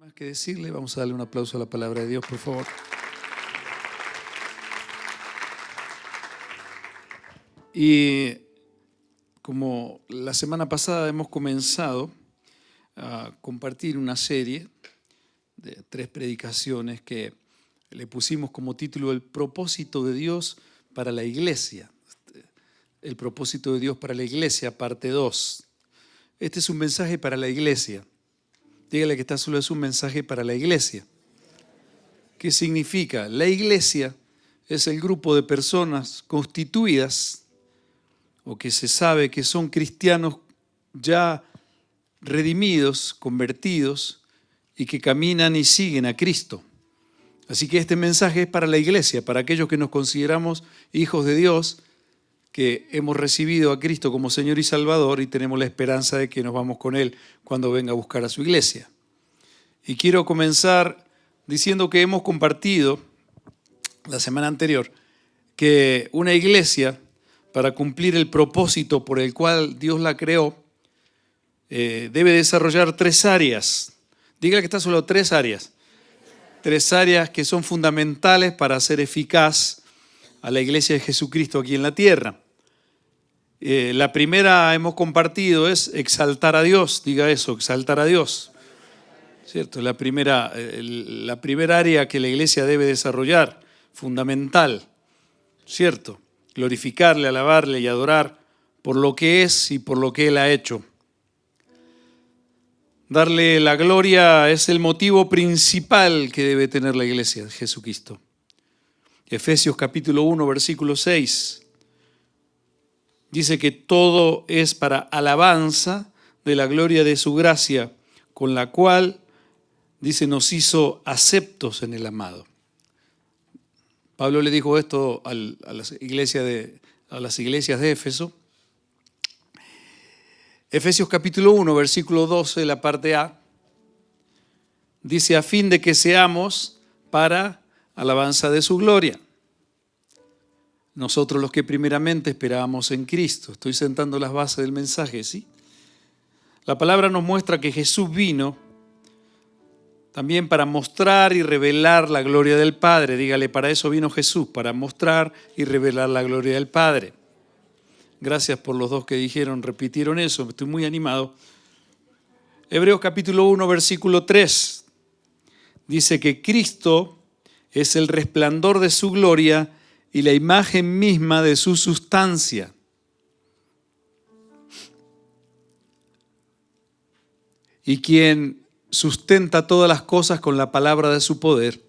Más que decirle, vamos a darle un aplauso a la palabra de Dios, por favor. Y como la semana pasada hemos comenzado a compartir una serie de 3 predicaciones que le pusimos como título El propósito de Dios para la iglesia. El propósito de Dios para la iglesia, parte 2. Este es un mensaje para la iglesia. Dígale que está solo, es un mensaje para la iglesia. ¿Qué significa? La iglesia es el grupo de personas constituidas o que se sabe que son cristianos ya redimidos, convertidos y que caminan y siguen a Cristo. Así que este mensaje es para la iglesia, para aquellos que nos consideramos hijos de Dios, que hemos recibido a Cristo como Señor y Salvador y tenemos la esperanza de que nos vamos con Él cuando venga a buscar a su iglesia. Y quiero comenzar diciendo que hemos compartido la semana anterior que una iglesia, para cumplir el propósito por el cual Dios la creó, debe desarrollar 3 áreas. Diga que está solo 3 áreas. 3 áreas que son fundamentales para hacer eficaz a la iglesia de Jesucristo aquí en la tierra. La primera hemos compartido es exaltar a Dios. Diga eso, exaltar a Dios. ¿Cierto? La primera área que la iglesia debe desarrollar, fundamental, ¿cierto? Glorificarle, alabarle y adorar por lo que es y por lo que Él ha hecho. Darle la gloria es el motivo principal que debe tener la iglesia de Jesucristo. Efesios capítulo 1, versículo 6. Dice que todo es para alabanza de la gloria de su gracia, con la cual, dice, nos hizo aceptos en el amado. Pablo le dijo esto a las iglesias de Éfeso. Efesios capítulo 1, versículo 12, la parte A, dice, a fin de que seamos para alabanza de su gloria. Nosotros los que primeramente esperábamos en Cristo. Estoy sentando las bases del mensaje, ¿sí? La palabra nos muestra que Jesús vino también para mostrar y revelar la gloria del Padre. Dígale, para eso vino Jesús, para mostrar y revelar la gloria del Padre. Gracias por los 2 que dijeron, repitieron eso, estoy muy animado. Hebreos capítulo 1, versículo 3, dice que Cristo es el resplandor de su gloria y la imagen misma de su sustancia. Y quien sustenta todas las cosas con la palabra de su poder,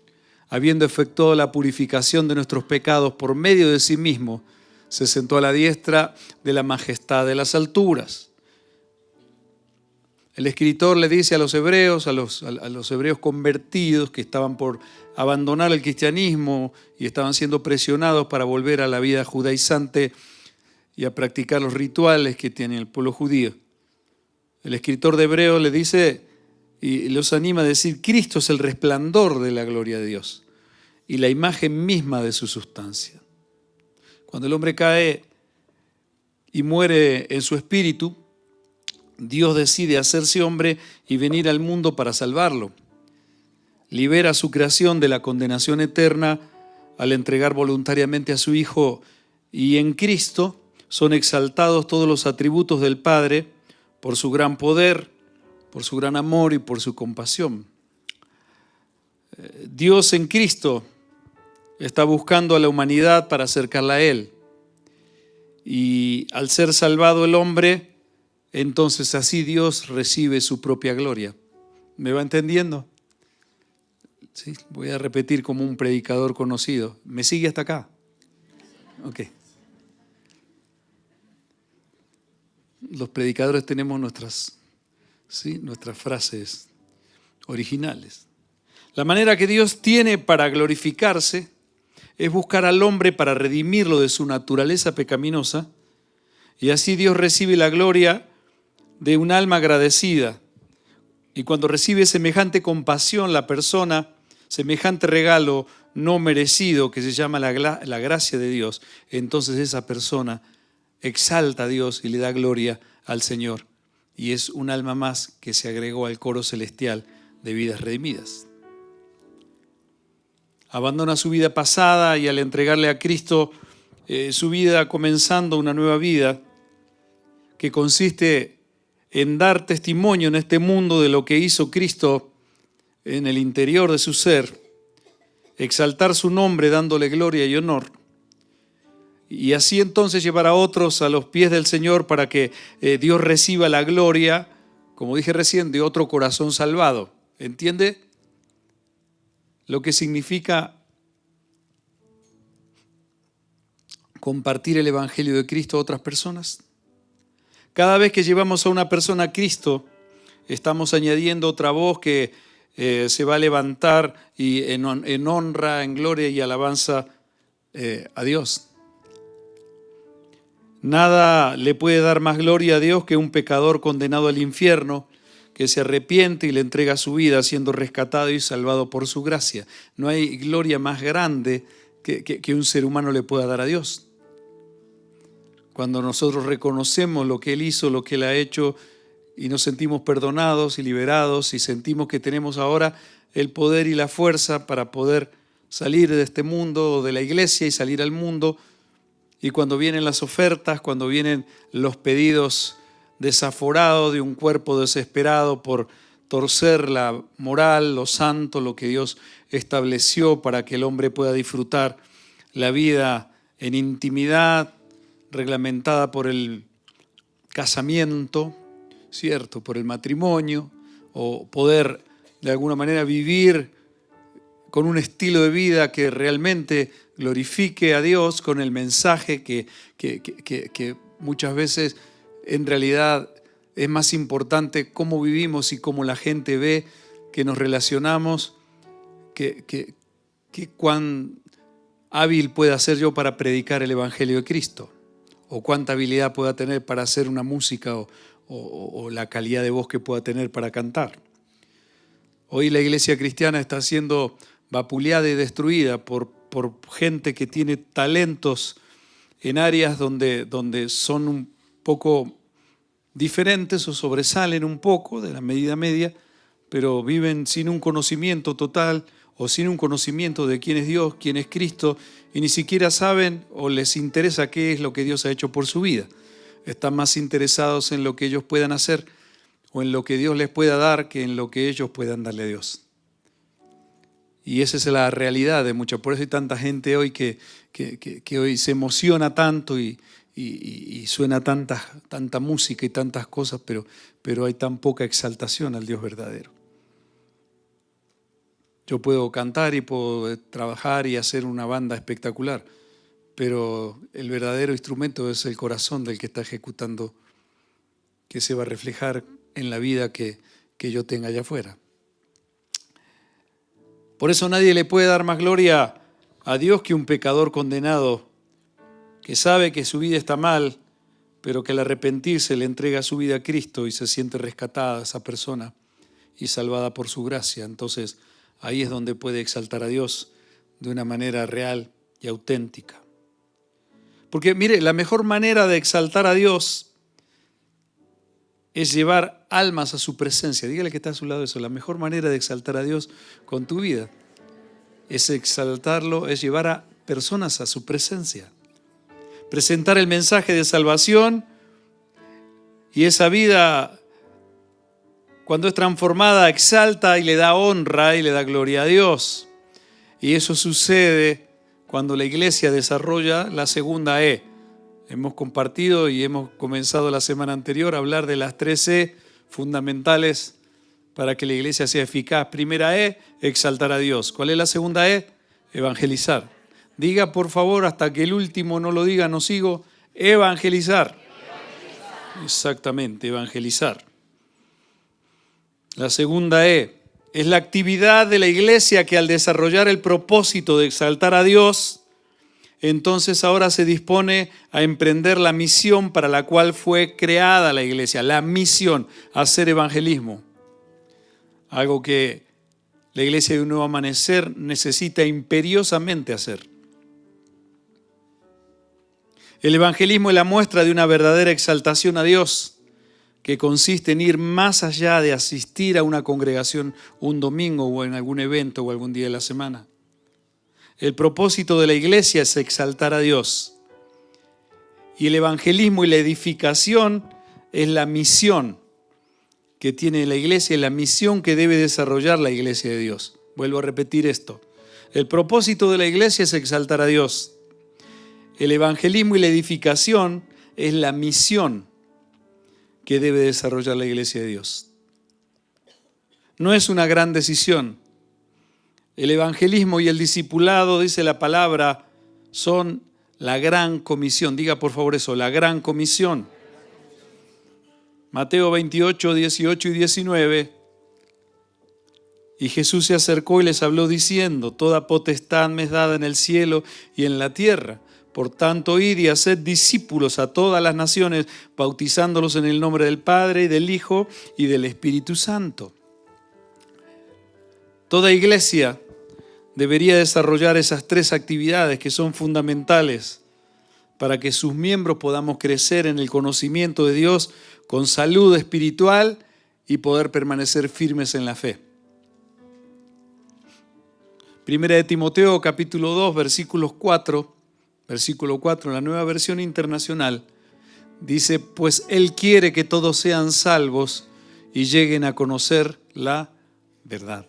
habiendo efectuado la purificación de nuestros pecados por medio de sí mismo, se sentó a la diestra de la majestad de las alturas. El escritor le dice a los hebreos, a los hebreos convertidos que estaban por abandonar el cristianismo y estaban siendo presionados para volver a la vida judaizante y a practicar los rituales que tiene el pueblo judío. El escritor de Hebreos le dice y los anima a decir, Cristo es el resplandor de la gloria de Dios y la imagen misma de su sustancia. Cuando el hombre cae y muere en su espíritu, Dios decide hacerse hombre y venir al mundo para salvarlo. Libera a su creación de la condenación eterna al entregar voluntariamente a su Hijo, y en Cristo son exaltados todos los atributos del Padre por su gran poder, por su gran amor y por su compasión. Dios en Cristo está buscando a la humanidad para acercarla a Él. Y al ser salvado el hombre, entonces así Dios recibe su propia gloria. ¿Me va entendiendo? Sí, voy a repetir como un predicador conocido. ¿Me sigue hasta acá? Ok. Los predicadores tenemos nuestras frases originales. La manera que Dios tiene para glorificarse es buscar al hombre para redimirlo de su naturaleza pecaminosa, y así Dios recibe la gloria de un alma agradecida. Y cuando recibe semejante compasión la persona, semejante regalo no merecido que se llama la gracia de Dios, entonces esa persona exalta a Dios y le da gloria al Señor. Y es un alma más que se agregó al coro celestial de vidas redimidas. Abandona su vida pasada y al entregarle a Cristo su vida, comenzando una nueva vida que consiste en dar testimonio en este mundo de lo que hizo Cristo en el interior de su ser, exaltar su nombre dándole gloria y honor, y así entonces llevar a otros a los pies del Señor para que Dios reciba la gloria, como dije recién, de otro corazón salvado. ¿Entiende lo que significa compartir el Evangelio de Cristo a otras personas? Cada vez que llevamos a una persona a Cristo, estamos añadiendo otra voz que se va a levantar y en honra, en gloria y alabanza a Dios. Nada le puede dar más gloria a Dios que un pecador condenado al infierno, que se arrepiente y le entrega su vida siendo rescatado y salvado por su gracia. No hay gloria más grande que un ser humano le pueda dar a Dios. Cuando nosotros reconocemos lo que Él hizo, lo que Él ha hecho, y nos sentimos perdonados y liberados y sentimos que tenemos ahora el poder y la fuerza para poder salir de este mundo o de la iglesia y salir al mundo. Y cuando vienen las ofertas, cuando vienen los pedidos desaforados de un cuerpo desesperado por torcer la moral, lo santo, lo que Dios estableció para que el hombre pueda disfrutar la vida en intimidad, reglamentada por el casamiento, ¿cierto? Por el matrimonio, o poder de alguna manera vivir con un estilo de vida que realmente glorifique a Dios con el mensaje que muchas veces en realidad es más importante cómo vivimos y cómo la gente ve que nos relacionamos, que cuán hábil pueda ser yo para predicar el Evangelio de Cristo, o cuánta habilidad pueda tener para hacer una música o la calidad de voz que pueda tener para cantar. Hoy la iglesia cristiana está siendo vapuleada y destruida por gente que tiene talentos en áreas donde son un poco diferentes o sobresalen un poco de la medida media, pero viven sin un conocimiento total o sin un conocimiento de quién es Dios, quién es Cristo, y ni siquiera saben o les interesa qué es lo que Dios ha hecho por su vida. Están más interesados en lo que ellos puedan hacer o en lo que Dios les pueda dar que en lo que ellos puedan darle a Dios. Y esa es la realidad de muchas. Por eso hay tanta gente hoy que hoy se emociona tanto y suena tanta música y tantas cosas, pero hay tan poca exaltación al Dios verdadero. Yo puedo cantar y puedo trabajar y hacer una banda espectacular, pero el verdadero instrumento es el corazón del que está ejecutando, que se va a reflejar en la vida que yo tenga allá afuera. Por eso nadie le puede dar más gloria a Dios que un pecador condenado que sabe que su vida está mal, pero que al arrepentirse le entrega su vida a Cristo y se siente rescatada esa persona y salvada por su gracia. Entonces ahí es donde puede exaltar a Dios de una manera real y auténtica. Porque mire, la mejor manera de exaltar a Dios es llevar almas a su presencia. Dígale que está a su lado eso. La mejor manera de exaltar a Dios con tu vida es exaltarlo, es llevar a personas a su presencia. Presentar el mensaje de salvación, y esa vida, cuando es transformada, exalta y le da honra y le da gloria a Dios. Y eso sucede cuando la iglesia desarrolla la segunda E. Hemos compartido y hemos comenzado la semana anterior a hablar de las 3 E fundamentales para que la iglesia sea eficaz. Primera E, exaltar a Dios. ¿Cuál es la segunda E? Evangelizar. Diga, por favor, hasta que el último no lo diga, no sigo. Evangelizar. Exactamente, evangelizar. La segunda E es la actividad de la iglesia que al desarrollar el propósito de exaltar a Dios, entonces ahora se dispone a emprender la misión para la cual fue creada la iglesia. La misión, hacer evangelismo. Algo que la iglesia de un nuevo amanecer necesita imperiosamente hacer. El evangelismo es la muestra de una verdadera exaltación a Dios, que consiste en ir más allá de asistir a una congregación un domingo o en algún evento o algún día de la semana. El propósito de la iglesia es exaltar a Dios. Y el evangelismo y la edificación es la misión que tiene la iglesia, es la misión que debe desarrollar la iglesia de Dios. Vuelvo a repetir esto. El propósito de la iglesia es exaltar a Dios. El evangelismo y la edificación es la misión que debe desarrollar la iglesia de Dios. No es una gran decisión. El evangelismo y el discipulado, dice la palabra, son la gran comisión. Diga por favor eso, la gran comisión. Mateo 28, 18 y 19. Y Jesús se acercó y les habló diciendo: toda potestad me es dada en el cielo y en la tierra. Por tanto, id y haced discípulos a todas las naciones, bautizándolos en el nombre del Padre, y del Hijo, y del Espíritu Santo. Toda iglesia debería desarrollar esas tres actividades que son fundamentales para que sus miembros podamos crecer en el conocimiento de Dios con salud espiritual y poder permanecer firmes en la fe. Primera de Timoteo, capítulo 2, versículo 4, en la Nueva Versión Internacional, dice: pues Él quiere que todos sean salvos y lleguen a conocer la verdad.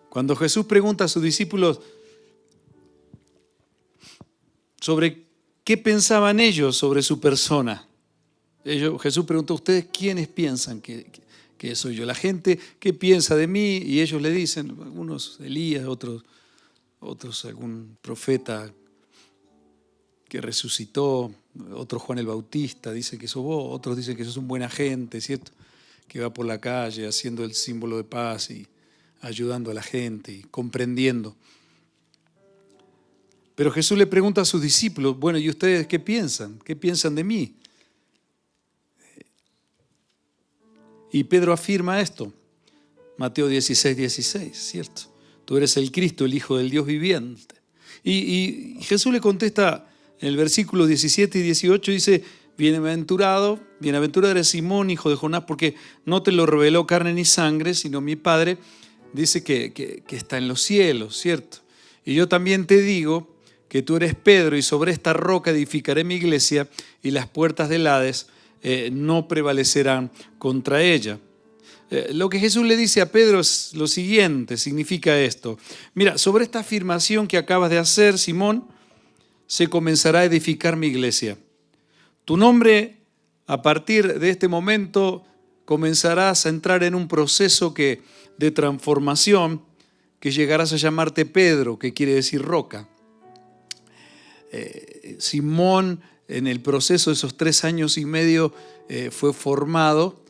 Cuando Jesús pregunta a sus discípulos sobre qué pensaban ellos sobre su persona, Jesús preguntó: ¿ustedes quiénes piensan que soy yo? La gente, ¿qué piensa de mí? Y ellos le dicen, algunos Elías, otros algún profeta que resucitó, otro Juan el Bautista, dice que sos vos, otros dicen que sos un buen agente, ¿cierto? Que va por la calle haciendo el símbolo de paz y ayudando a la gente y comprendiendo. Pero Jesús le pregunta a sus discípulos: bueno, ¿y ustedes qué piensan? ¿Qué piensan de mí? Y Pedro afirma esto, Mateo 16, 16, ¿cierto? Tú eres el Cristo, el Hijo del Dios viviente. Y Jesús le contesta en el versículo 17 y 18, dice: bienaventurado eres Simón, hijo de Jonás, porque no te lo reveló carne ni sangre, sino mi Padre, dice que está en los cielos, ¿cierto? Y yo también te digo que tú eres Pedro, y sobre esta roca edificaré mi iglesia, y las puertas del Hades no prevalecerán contra ella. Lo que Jesús le dice a Pedro es lo siguiente, significa esto: mira, sobre esta afirmación que acabas de hacer, Simón, se comenzará a edificar mi iglesia. Tu nombre, a partir de este momento, comenzarás a entrar en un proceso de transformación, que llegarás a llamarte Pedro, que quiere decir roca. Simón, en el proceso de esos 3 años y medio, fue formado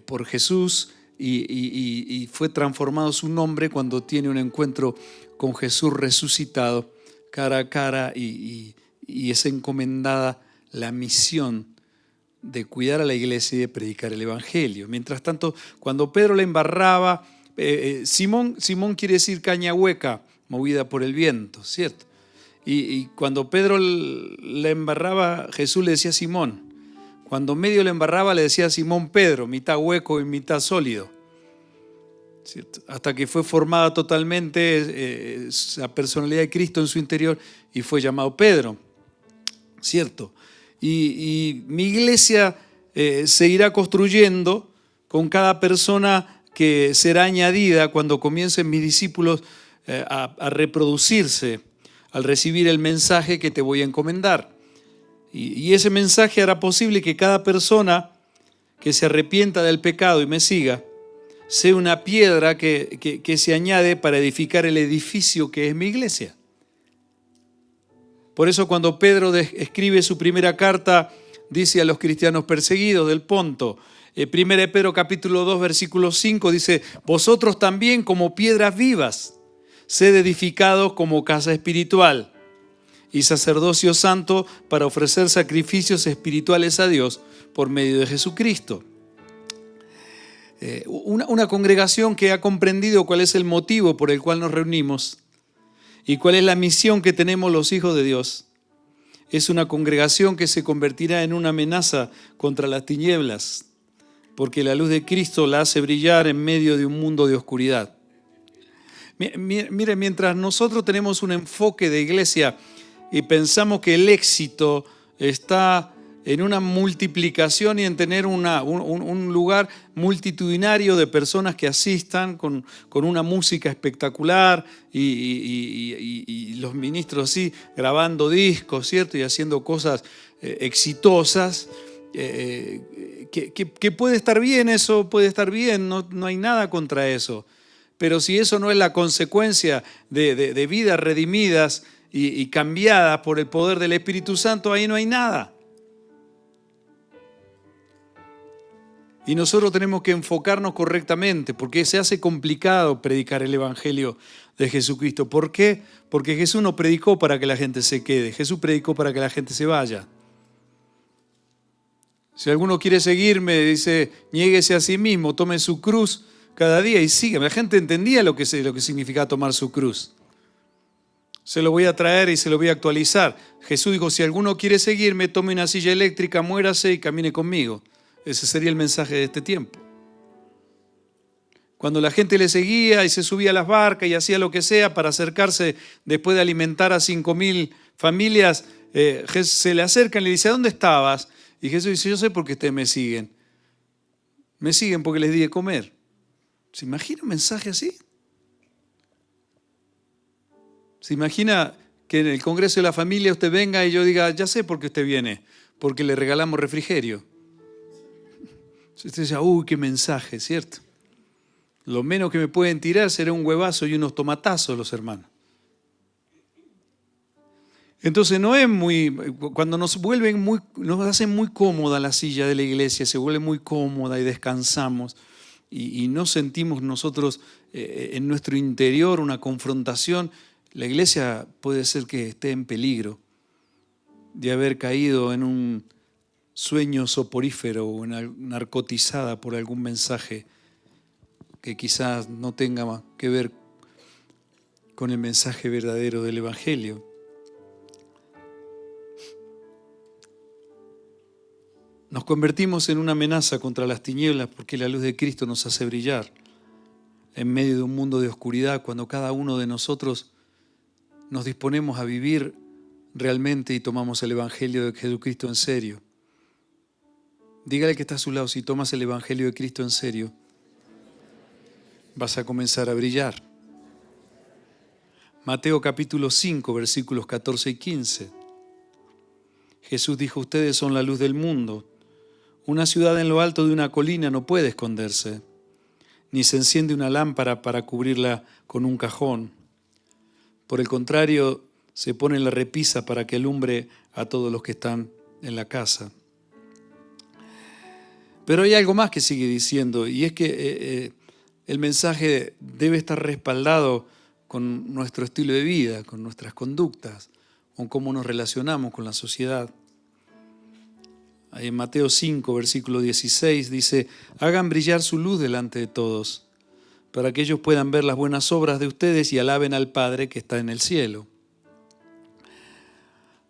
por Jesús y fue transformado su nombre cuando tiene un encuentro con Jesús resucitado cara a cara, y es encomendada la misión de cuidar a la iglesia y de predicar el evangelio. Mientras tanto, cuando Pedro la embarraba, Simón quiere decir caña hueca, movida por el viento, ¿cierto? Y cuando Pedro la embarraba, Jesús le decía Simón. Cuando medio la embarraba, le decía Simón Pedro, mitad hueco y mitad sólido, ¿cierto? Hasta que fue formada totalmente la personalidad de Cristo en su interior y fue llamado Pedro, ¿cierto? Y mi iglesia se irá construyendo con cada persona que será añadida cuando comiencen mis discípulos a reproducirse al recibir el mensaje que te voy a encomendar. Y ese mensaje hará posible que cada persona que se arrepienta del pecado y me siga sea una piedra que se añade para edificar el edificio que es mi iglesia. Por eso cuando Pedro escribe su primera carta, dice a los cristianos perseguidos del Ponto, 1 Pedro capítulo 2 versículo 5, dice: vosotros también, como piedras vivas, sed edificados como casa espiritual y sacerdocio santo para ofrecer sacrificios espirituales a Dios por medio de Jesucristo. Una congregación que ha comprendido cuál es el motivo por el cual nos reunimos y cuál es la misión que tenemos los hijos de Dios, es una congregación que se convertirá en una amenaza contra las tinieblas, porque la luz de Cristo la hace brillar en medio de un mundo de oscuridad. Mire, mientras nosotros tenemos un enfoque de iglesia y pensamos que el éxito está en una multiplicación y en tener un lugar multitudinario de personas que asistan con una música espectacular y los ministros así grabando discos, ¿cierto? Y haciendo cosas exitosas. Que puede estar bien, eso puede estar bien, no hay nada contra eso. Pero si eso no es la consecuencia de vidas redimidas y cambiadas por el poder del Espíritu Santo, ahí no hay nada. Y nosotros tenemos que enfocarnos correctamente, porque se hace complicado predicar el Evangelio de Jesucristo. ¿Por qué? Porque Jesús no predicó para que la gente se quede, Jesús predicó para que la gente se vaya. Si alguno quiere seguirme, dice, niéguese a sí mismo, tome su cruz cada día y sígueme. La gente entendía lo que significaba tomar su cruz. Se lo voy a traer y se lo voy a actualizar. Jesús dijo, si alguno quiere seguirme, tome una silla eléctrica, muérase y camine conmigo. Ese sería el mensaje de este tiempo. Cuando la gente le seguía y se subía a las barcas y hacía lo que sea para acercarse después de alimentar a 5.000 familias, se le acercan y le dice, ¿a dónde estabas? Y Jesús dice, yo sé por qué ustedes me siguen. Me siguen porque les di de comer. ¿Se imagina un mensaje así? ¿Se imagina que en el Congreso de la Familia usted venga y yo diga, ya sé por qué usted viene? Porque le regalamos refrigerio. Usted dice, uy, qué mensaje, ¿cierto? Lo menos que me pueden tirar será un huevazo y unos tomatazos los hermanos. Entonces no es cuando nos hacen muy cómoda la silla de la iglesia, se vuelve muy cómoda y descansamos y no sentimos nosotros en nuestro interior una confrontación, la iglesia puede ser que esté en peligro de haber caído en un sueño soporífero o narcotizada por algún mensaje que quizás no tenga que ver con el mensaje verdadero del Evangelio. Nos convertimos en una amenaza contra las tinieblas porque la luz de Cristo nos hace brillar en medio de un mundo de oscuridad cuando cada uno de nosotros nos disponemos a vivir realmente y tomamos el Evangelio de Jesucristo en serio. Dígale que está a su lado, si tomas el Evangelio de Cristo en serio, vas a comenzar a brillar. Mateo capítulo 5, versículos 14 y 15. Jesús dijo, ustedes son la luz del mundo. Una ciudad en lo alto de una colina no puede esconderse, ni se enciende una lámpara para cubrirla con un cajón. Por el contrario, se pone en la repisa para que alumbre a todos los que están en la casa. Pero hay algo más que sigue diciendo, y es que el mensaje debe estar respaldado con nuestro estilo de vida, con nuestras conductas, con cómo nos relacionamos con la sociedad. Ahí en Mateo 5, versículo 16, dice, hagan brillar su luz delante de todos, para que ellos puedan ver las buenas obras de ustedes y alaben al Padre que está en el cielo.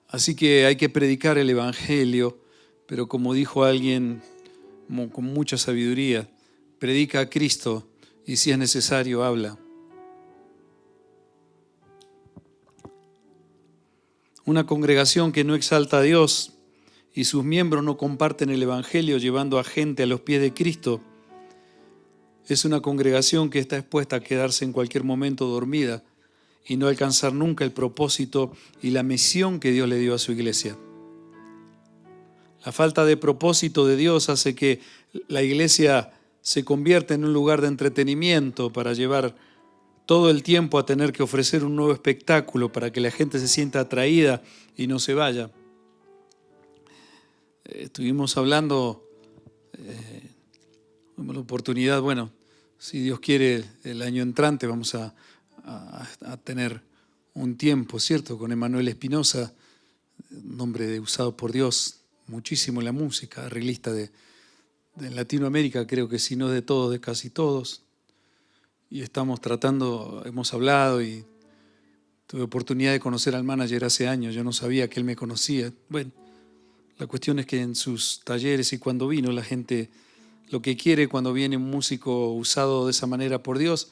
Así que hay que predicar el Evangelio, pero como dijo alguien con mucha sabiduría, predica a Cristo y si es necesario, habla. Una congregación que no exalta a Dios y sus miembros no comparten el Evangelio llevando a gente a los pies de Cristo, es una congregación que está expuesta a quedarse en cualquier momento dormida y no alcanzar nunca el propósito y la misión que Dios le dio a su iglesia. La falta de propósito de Dios hace que la iglesia se convierta en un lugar de entretenimiento para llevar todo el tiempo a tener que ofrecer un nuevo espectáculo para que la gente se sienta atraída y no se vaya. Estuvimos hablando, tuvimos la oportunidad, bueno, si Dios quiere, el año entrante vamos a tener un tiempo, ¿cierto? Con Emanuel Espinosa, nombre usado por Dios muchísimo en la música, arreglista de Latinoamérica, creo que si no de todos, de casi todos. Y estamos tratando, hemos hablado y Tuve oportunidad de conocer al manager hace años, yo no sabía que él me conocía. Bueno, la cuestión es que en sus talleres y cuando vino la gente lo que quiere cuando viene un músico usado de esa manera por Dios,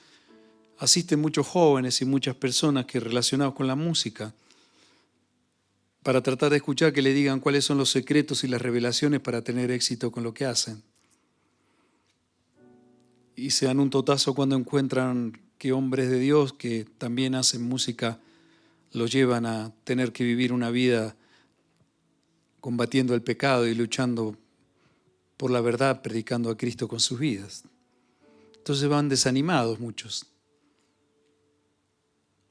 asisten muchos jóvenes y muchas personas que relacionados con la música para tratar de escuchar que le digan cuáles son los secretos y las revelaciones para tener éxito con lo que hacen. Y se dan un totazo cuando encuentran que hombres de Dios que también hacen música los llevan a tener que vivir una vida combatiendo el pecado y luchando por la verdad, predicando a Cristo con sus vidas. Entonces van desanimados muchos,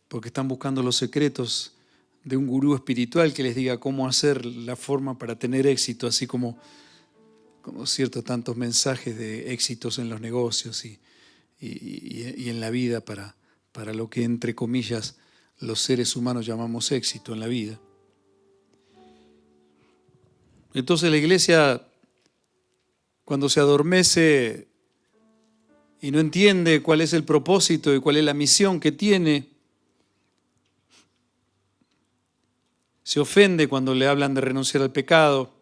porque están buscando los secretos de un gurú espiritual que les diga cómo hacer la forma para tener éxito, así como tantos mensajes de éxitos en los negocios y en la vida para lo que, entre comillas, los seres humanos llamamos éxito en la vida. Entonces la iglesia, cuando se adormece y no entiende cuál es el propósito y cuál es la misión que tiene, se ofende cuando le hablan de renunciar al pecado,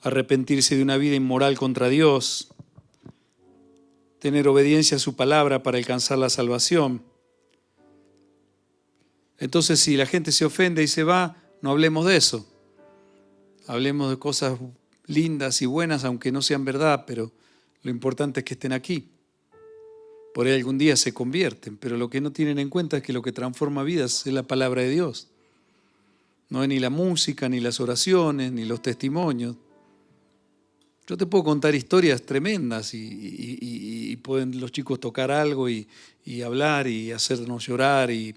arrepentirse de una vida inmoral contra Dios, tener obediencia a su palabra para alcanzar la salvación. Entonces, si la gente se ofende y se va, no hablemos de eso. Hablemos de cosas lindas y buenas, aunque no sean verdad, pero lo importante es que estén aquí. Por ahí algún día se convierten, pero lo que no tienen en cuenta es que lo que transforma vidas es la palabra de Dios. No es ni la música, ni las oraciones, ni los testimonios. Yo te puedo contar historias tremendas y pueden los chicos tocar algo y hablar y hacernos llorar y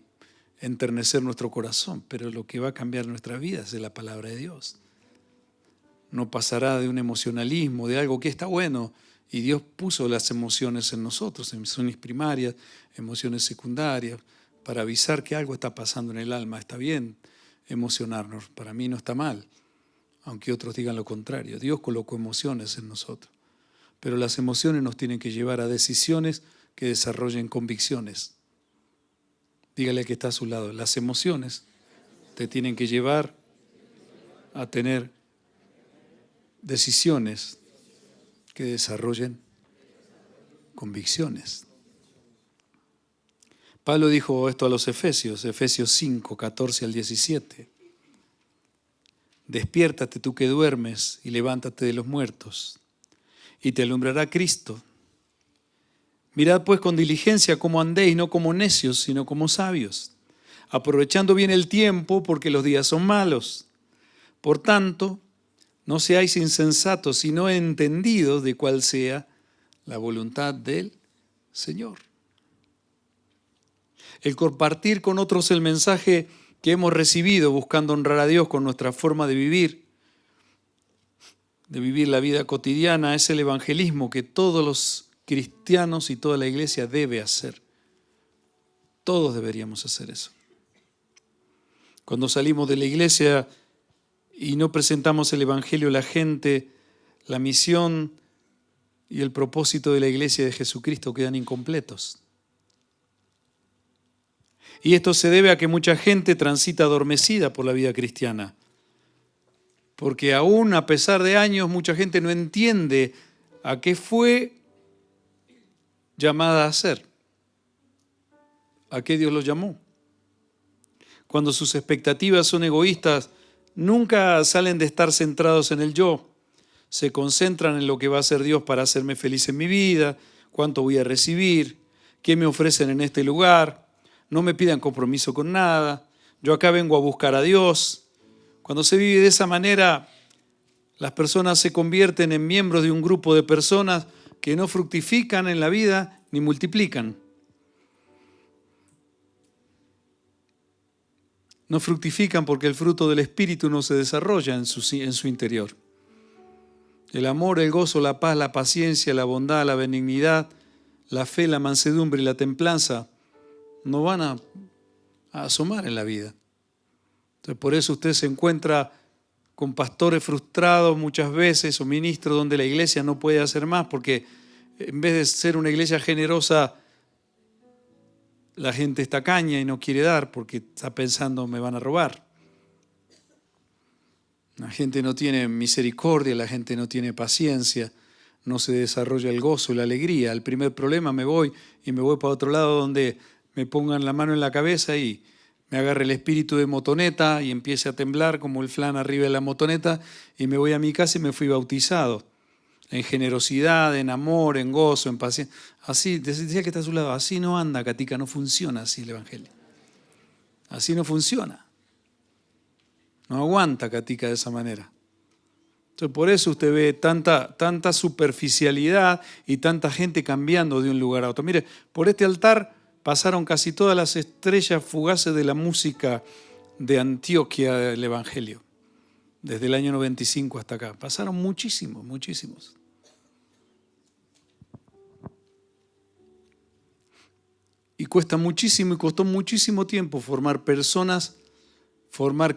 enternecer nuestro corazón, pero lo que va a cambiar nuestras vidas es la palabra de Dios. No pasará de un emocionalismo, de algo que está bueno, y Dios puso las emociones en nosotros, emociones primarias, emociones secundarias, para avisar que algo está pasando en el alma. Está bien emocionarnos, para mí no está mal, aunque otros digan lo contrario. Dios colocó emociones en nosotros, pero las emociones nos tienen que llevar a decisiones que desarrollen convicciones. Dígale al que está a su lado, las emociones te tienen que llevar a tener decisiones que desarrollen convicciones. Pablo dijo esto a los Efesios 5, 14 al 17. Despiértate tú que duermes y levántate de los muertos, y te alumbrará Cristo. Mirad pues con diligencia cómo andéis, no como necios, sino como sabios, aprovechando bien el tiempo, porque los días son malos. Por tanto, no seáis insensatos, sino entendidos de cuál sea la voluntad del Señor. El compartir con otros el mensaje que hemos recibido, buscando honrar a Dios con nuestra forma de vivir la vida cotidiana, es el evangelismo que todos los cristianos y toda la iglesia debe hacer. Todos deberíamos hacer eso. Cuando salimos de la iglesia y no presentamos el evangelio a la gente, la misión y el propósito de la iglesia de Jesucristo quedan incompletos. Y esto se debe a que mucha gente transita adormecida por la vida cristiana. Porque aún a pesar de años, mucha gente no entiende a qué fue llamada a ser, a qué Dios los llamó. Cuando sus expectativas son egoístas, nunca salen de estar centrados en el yo. Se concentran en lo que va a hacer Dios para hacerme feliz en mi vida, cuánto voy a recibir, qué me ofrecen en este lugar. No me pidan compromiso con nada. Yo acá vengo a buscar a Dios. Cuando se vive de esa manera, las personas se convierten en miembros de un grupo de personas que no fructifican en la vida ni multiplican. No fructifican porque el fruto del Espíritu no se desarrolla en su interior. El amor, el gozo, la paz, la paciencia, la bondad, la benignidad, la fe, la mansedumbre y la templanza no van a asomar en la vida. Entonces, por eso usted se encuentra con pastores frustrados muchas veces o ministros donde la iglesia no puede hacer más porque en vez de ser una iglesia generosa la gente es tacaña y no quiere dar porque está pensando me van a robar. La gente no tiene misericordia, la gente no tiene paciencia, no se desarrolla el gozo, la alegría. Al primer problema me voy para otro lado donde me pongan la mano en la cabeza y me agarre el espíritu de motoneta y empiece a temblar como el flan arriba de la motoneta y me voy a mi casa y me fui bautizado. En generosidad, en amor, en gozo, en paciencia. Así, decía que está a su lado, así no anda, Katica, no funciona así el Evangelio. Así no funciona. No aguanta, Katica, de esa manera. Entonces, por eso usted ve tanta superficialidad y tanta gente cambiando de un lugar a otro. Mire, por este altar pasaron casi todas las estrellas fugaces de la música de Antioquia del Evangelio. Desde el año 95 hasta acá. Pasaron muchísimos. Y cuesta muchísimo y costó muchísimo tiempo formar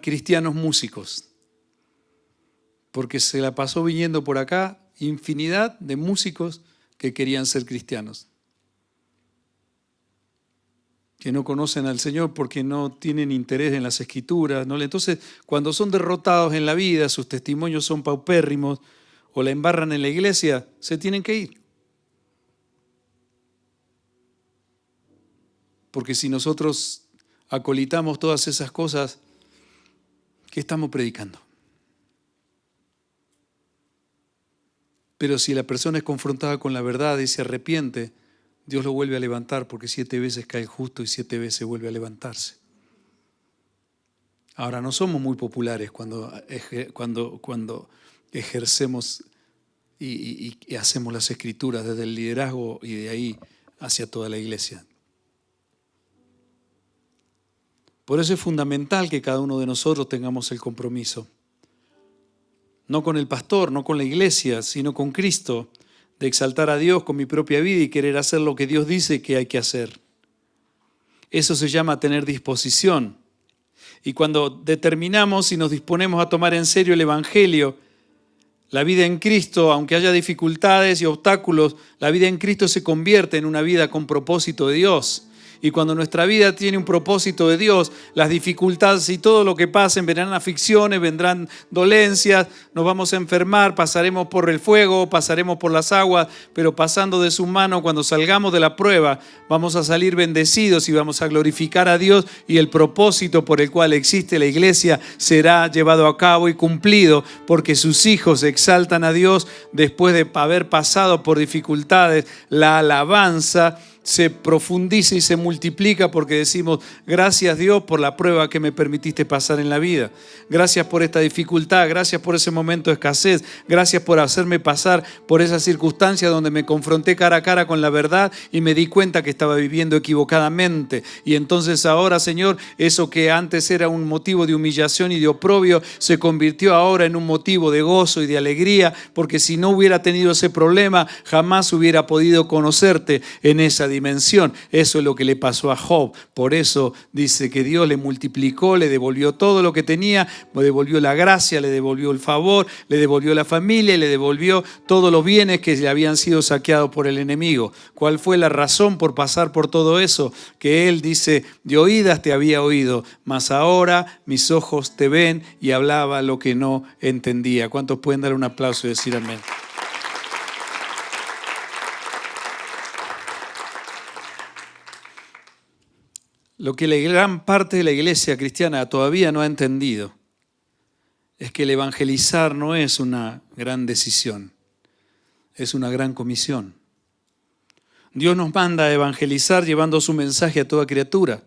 cristianos músicos. Porque se la pasó viniendo por acá infinidad de músicos que querían ser cristianos. Que no conocen al Señor porque no tienen interés en las Escrituras. ¿No? Entonces, cuando son derrotados en la vida, sus testimonios son paupérrimos o la embarran en la iglesia, se tienen que ir. Porque si nosotros acolitamos todas esas cosas, ¿qué estamos predicando? Pero si la persona es confrontada con la verdad y se arrepiente, Dios lo vuelve a levantar porque 7 veces cae el justo y 7 veces vuelve a levantarse. Ahora, no somos muy populares cuando ejercemos y hacemos las Escrituras desde el liderazgo y de ahí hacia toda la iglesia. Por eso es fundamental que cada uno de nosotros tengamos el compromiso, no con el pastor, no con la iglesia, sino con Cristo, de exaltar a Dios con mi propia vida y querer hacer lo que Dios dice que hay que hacer. Eso se llama tener disposición. Y cuando determinamos y nos disponemos a tomar en serio el Evangelio, la vida en Cristo, aunque haya dificultades y obstáculos, la vida en Cristo se convierte en una vida con propósito de Dios. Y cuando nuestra vida tiene un propósito de Dios, las dificultades y todo lo que pasen, vendrán aflicciones, vendrán dolencias, nos vamos a enfermar, pasaremos por el fuego, pasaremos por las aguas, pero pasando de su mano, cuando salgamos de la prueba, vamos a salir bendecidos y vamos a glorificar a Dios y el propósito por el cual existe la iglesia será llevado a cabo y cumplido, porque sus hijos exaltan a Dios después de haber pasado por dificultades. La alabanza se profundiza y se multiplica porque decimos, gracias Dios por la prueba que me permitiste pasar en la vida. Gracias por esta dificultad, gracias por ese momento de escasez, gracias por hacerme pasar por esa circunstancia donde me confronté cara a cara con la verdad y me di cuenta que estaba viviendo equivocadamente. Y entonces ahora, Señor, eso que antes era un motivo de humillación y de oprobio, se convirtió ahora en un motivo de gozo y de alegría, porque si no hubiera tenido ese problema, jamás hubiera podido conocerte en esa dimensión. Eso es lo que le pasó a Job. Por eso dice que Dios le multiplicó, le devolvió todo lo que tenía, le devolvió la gracia, le devolvió el favor, le devolvió la familia, le devolvió todos los bienes que le habían sido saqueados por el enemigo. ¿Cuál fue la razón por pasar por todo eso? Que él dice, de oídas te había oído, mas ahora mis ojos te ven, y hablaba lo que no entendía. ¿Cuántos pueden dar un aplauso y decir amén? Lo que la gran parte de la iglesia cristiana todavía no ha entendido es que el evangelizar no es una gran decisión, es una gran comisión. Dios nos manda a evangelizar llevando su mensaje a toda criatura.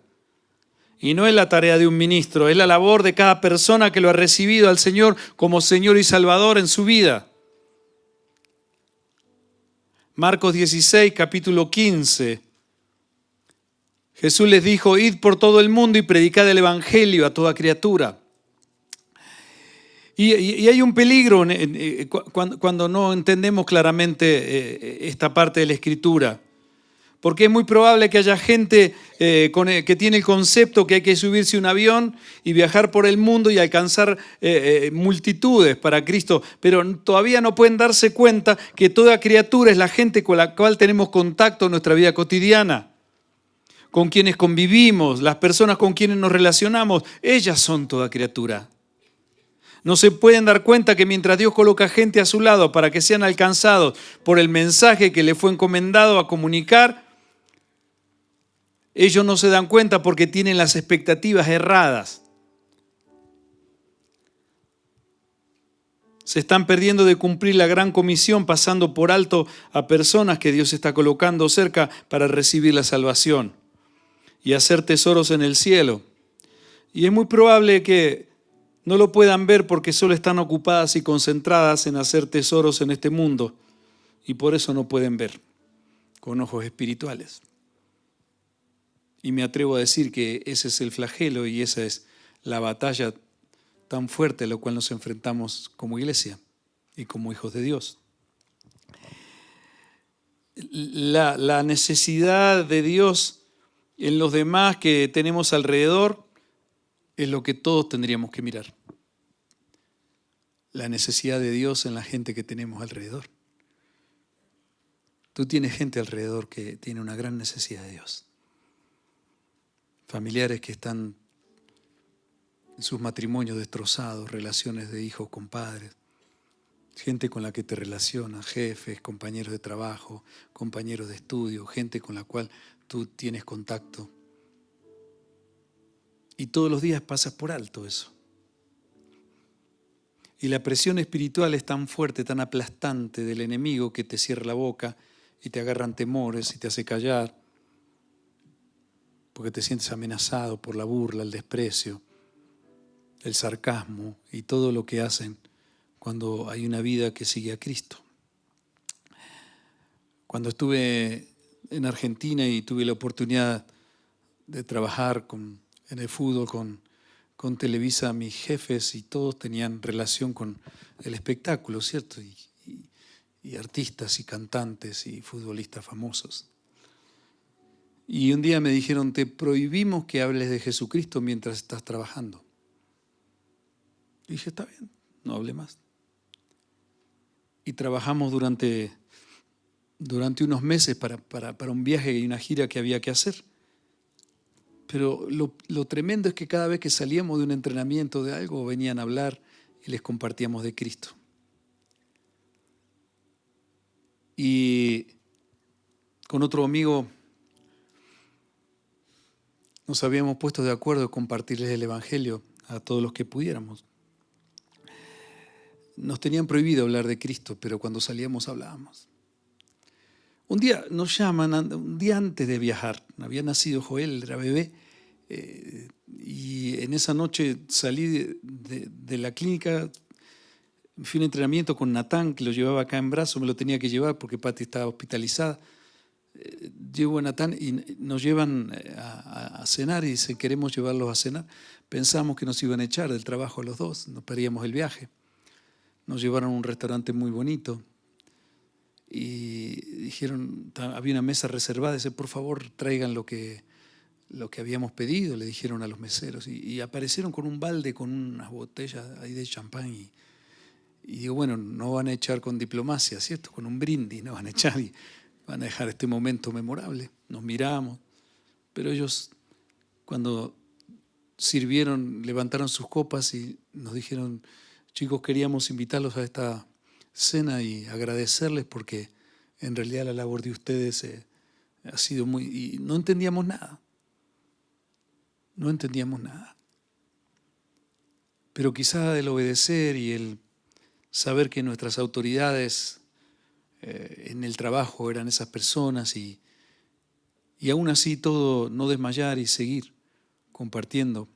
Y no es la tarea de un ministro, es la labor de cada persona que lo ha recibido al Señor como Señor y Salvador en su vida. Marcos 16, capítulo 15. Jesús les dijo, id por todo el mundo y predicad el evangelio a toda criatura. Y hay un peligro cuando no entendemos claramente esta parte de la Escritura. Porque es muy probable que haya gente que tiene el concepto que hay que subirse a un avión y viajar por el mundo y alcanzar multitudes para Cristo, pero todavía no pueden darse cuenta que toda criatura es la gente con la cual tenemos contacto en nuestra vida cotidiana. con quienes convivimos, las personas con quienes nos relacionamos, ellas son toda criatura. No se pueden dar cuenta que mientras Dios coloca gente a su lado para que sean alcanzados por el mensaje que le fue encomendado a comunicar, ellos no se dan cuenta porque tienen las expectativas erradas. Se están perdiendo de cumplir la gran comisión, pasando por alto a personas que Dios está colocando cerca para recibir la salvación y hacer tesoros en el cielo. Y es muy probable que no lo puedan ver porque solo están ocupadas y concentradas en hacer tesoros en este mundo y por eso no pueden ver con ojos espirituales. Y me atrevo a decir que ese es el flagelo y esa es la batalla tan fuerte a la cual nos enfrentamos como iglesia y como hijos de Dios. La necesidad de Dios en los demás que tenemos alrededor es lo que todos tendríamos que mirar. La necesidad de Dios en la gente que tenemos alrededor. Tú tienes gente alrededor que tiene una gran necesidad de Dios. Familiares que están en sus matrimonios destrozados, relaciones de hijos con padres, gente con la que te relacionas, jefes, compañeros de trabajo, compañeros de estudio, gente con la cual tú tienes contacto. Y todos los días pasas por alto eso. Y la presión espiritual es tan fuerte, tan aplastante del enemigo que te cierra la boca y te agarran temores y te hace callar porque te sientes amenazado por la burla, el desprecio, el sarcasmo y todo lo que hacen cuando hay una vida que sigue a Cristo. Cuando estuve en Argentina y tuve la oportunidad de trabajar en el fútbol con Televisa, mis jefes y todos tenían relación con el espectáculo, ¿cierto? Y artistas y cantantes y futbolistas famosos. Y un día me dijeron, te prohibimos que hables de Jesucristo mientras estás trabajando. Y dije, está bien, no hable más. Y trabajamos durante unos meses para un viaje y una gira que había que hacer. Pero lo tremendo es que cada vez que salíamos de un entrenamiento de algo, venían a hablar y les compartíamos de Cristo. Y con otro amigo nos habíamos puesto de acuerdo en compartirles el Evangelio a todos los que pudiéramos. Nos tenían prohibido hablar de Cristo, pero cuando salíamos hablábamos. Un día nos llaman, un día antes de viajar, había nacido Joel, era bebé, y en esa noche salí de la clínica, fui a un entrenamiento con Natán, que lo llevaba acá en brazo, me lo tenía que llevar porque Pati estaba hospitalizada. Llevo a Natán y nos llevan a cenar y dicen, queremos llevarlos a cenar. Pensamos que nos iban a echar del trabajo a los dos, nos perdíamos el viaje. Nos llevaron a un restaurante muy bonito y dijeron, había una mesa reservada, dice, por favor traigan lo que habíamos pedido, le dijeron a los meseros. Y aparecieron con un balde, con unas botellas ahí de champán y digo, bueno, no van a echar con diplomacia, ¿cierto? Con un brindis, no van a echar y van a dejar este momento memorable. Nos miramos, pero ellos cuando sirvieron, levantaron sus copas y nos dijeron, chicos, queríamos invitarlos a esta cena y agradecerles porque en realidad la labor de ustedes ha sido muy... Y no entendíamos nada. No entendíamos nada. Pero quizá el obedecer y el saber que nuestras autoridades en el trabajo eran esas personas y aún así todo no desmayar y seguir compartiendo,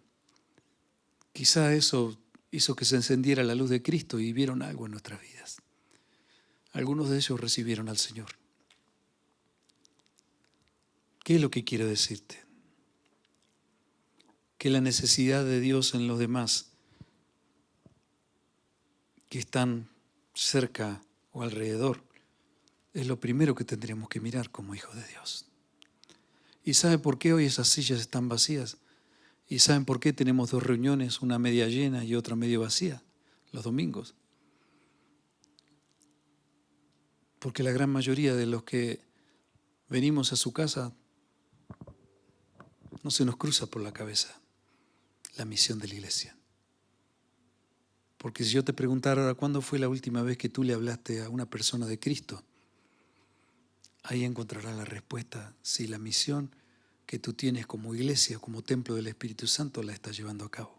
quizá eso hizo que se encendiera la luz de Cristo y vieron algo en nuestras vidas. Algunos de ellos recibieron al Señor. ¿Qué es lo que quiero decirte? Que la necesidad de Dios en los demás que están cerca o alrededor es lo primero que tendríamos que mirar como hijos de Dios. ¿Y sabe por qué hoy esas sillas están vacías? ¿Y saben por qué tenemos dos reuniones, una media llena y otra medio vacía, los domingos? Porque la gran mayoría de los que venimos a su casa No se nos cruza por la cabeza la misión de la iglesia. Porque si yo te preguntara ahora, ¿cuándo fue la última vez que tú le hablaste a una persona de Cristo? Ahí encontrarás la respuesta, si la misión que tú tienes como iglesia, como templo del Espíritu Santo, la estás llevando a cabo.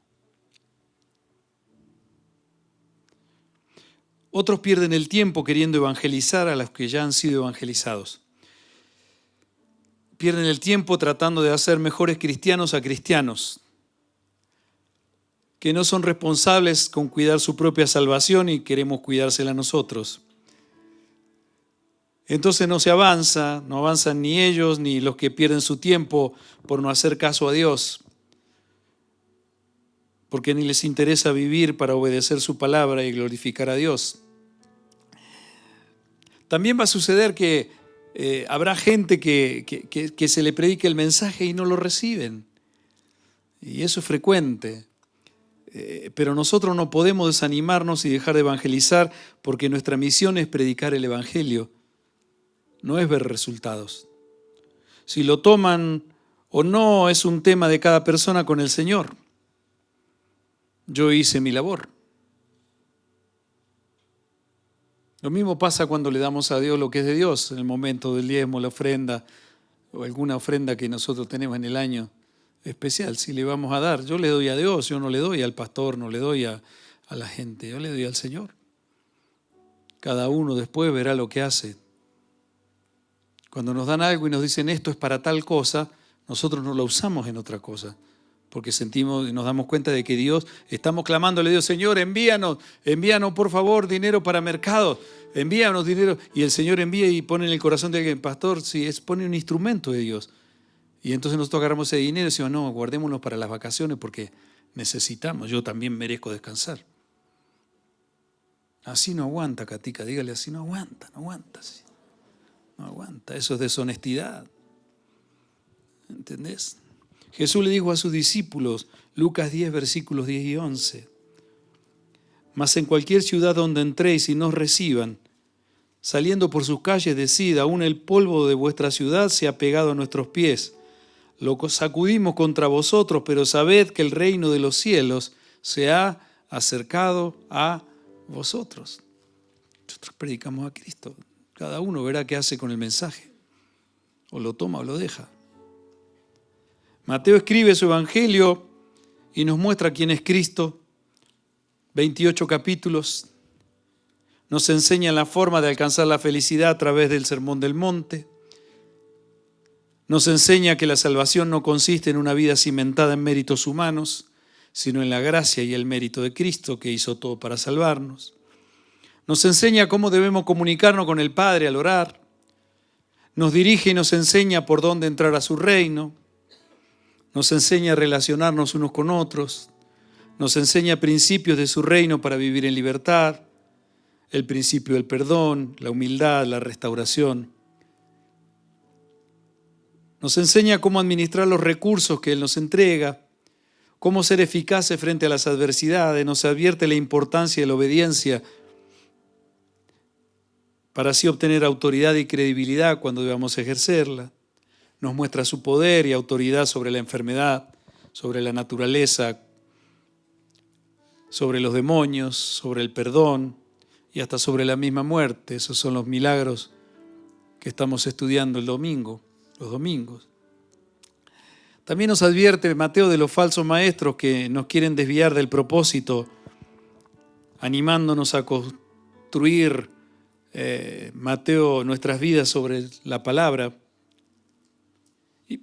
Otros pierden el tiempo queriendo evangelizar a los que ya han sido evangelizados. Pierden el tiempo tratando de hacer mejores cristianos a cristianos, que no son responsables con cuidar su propia salvación y queremos cuidársela a nosotros. Entonces no avanzan ni ellos ni los que pierden su tiempo por no hacer caso a Dios, porque ni les interesa vivir para obedecer su palabra y glorificar a Dios. También va a suceder que habrá gente que se le predique el mensaje y no lo reciben, y eso es frecuente. Pero nosotros no podemos desanimarnos y dejar de evangelizar, porque nuestra misión es predicar el evangelio, no es ver resultados. Si lo toman o no es un tema de cada persona con el Señor. Yo hice mi labor. Lo mismo pasa cuando le damos a Dios lo que es de Dios, en el momento del diezmo, la ofrenda o alguna ofrenda que nosotros tenemos en el año especial. Si le vamos a dar, yo le doy a Dios, yo no le doy al pastor, no le doy a la gente, yo le doy al Señor. Cada uno después verá lo que hace. Cuando nos dan algo y nos dicen esto es para tal cosa, nosotros no lo usamos en otra cosa, porque sentimos y nos damos cuenta de que Dios, estamos clamándole a Dios, Señor, envíanos por favor dinero para mercados, envíanos dinero, y el Señor envía y pone en el corazón de alguien, pastor, sí, pone un instrumento de Dios. Y entonces nosotros agarramos ese dinero y decimos, no, guardémoslo para las vacaciones porque necesitamos, yo también merezco descansar. Así no aguanta, Katica, dígale así, no aguanta, así. No aguanta, eso es deshonestidad. ¿Entendés? Jesús le dijo a sus discípulos, Lucas 10, versículos 10 y 11, mas en cualquier ciudad donde entréis y nos reciban, saliendo por sus calles, decid, aún el polvo de vuestra ciudad se ha pegado a nuestros pies. Lo sacudimos contra vosotros, pero sabed que el reino de los cielos se ha acercado a vosotros. Nosotros predicamos a Cristo. Cada uno verá qué hace con el mensaje. O lo toma o lo deja. Mateo escribe su evangelio y nos muestra quién es Cristo. 28 capítulos. Nos enseña la forma de alcanzar la felicidad a través del Sermón del Monte. Nos enseña que la salvación no consiste en una vida cimentada en méritos humanos, sino en la gracia y el mérito de Cristo, que hizo todo para salvarnos. Nos enseña cómo debemos comunicarnos con el Padre al orar. Nos dirige y nos enseña por dónde entrar a su reino. Nos enseña a relacionarnos unos con otros. Nos enseña principios de su reino para vivir en libertad. El principio del perdón, la humildad, la restauración. Nos enseña cómo administrar los recursos que Él nos entrega, cómo ser eficaces frente a las adversidades. Nos advierte la importancia de la obediencia para así obtener autoridad y credibilidad cuando debamos ejercerla. Nos muestra su poder y autoridad sobre la enfermedad, sobre la naturaleza, sobre los demonios, sobre el perdón y hasta sobre la misma muerte. Esos son los milagros que estamos estudiando los domingos. También nos advierte Mateo de los falsos maestros que nos quieren desviar del propósito, animándonos a construir Mateo nuestras vidas sobre la palabra.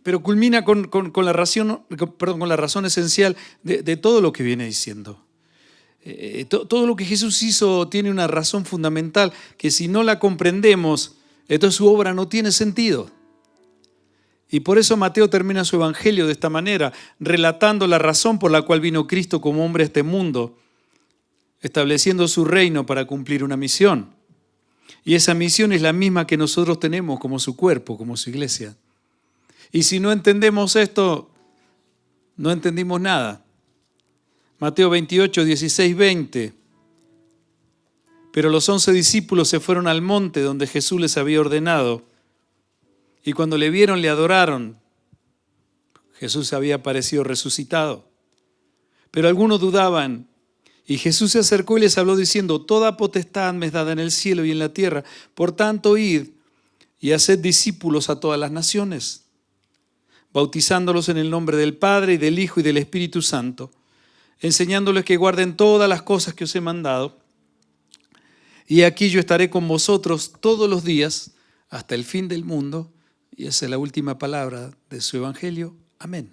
Pero culmina con la razón esencial de todo lo que viene diciendo. Todo lo que Jesús hizo tiene una razón fundamental que si no la comprendemos, entonces su obra no tiene sentido. Y por eso Mateo termina su evangelio de esta manera, relatando la razón por la cual vino Cristo como hombre a este mundo, estableciendo su reino para cumplir una misión. Y esa misión es la misma que nosotros tenemos como su cuerpo, como su iglesia. Y si no entendemos esto, no entendimos nada. Mateo 28, 16, 20. Pero los 11 discípulos se fueron al monte donde Jesús les había ordenado. Y cuando le vieron, le adoraron. Jesús había aparecido resucitado. Pero algunos dudaban. Y Jesús se acercó y les habló diciendo: toda potestad me es dada en el cielo y en la tierra. Por tanto, id y haced discípulos a todas las naciones, bautizándolos en el nombre del Padre y del Hijo y del Espíritu Santo, enseñándoles que guarden todas las cosas que os he mandado. Y aquí yo estaré con vosotros todos los días hasta el fin del mundo. Y esa es la última palabra de su evangelio. Amén.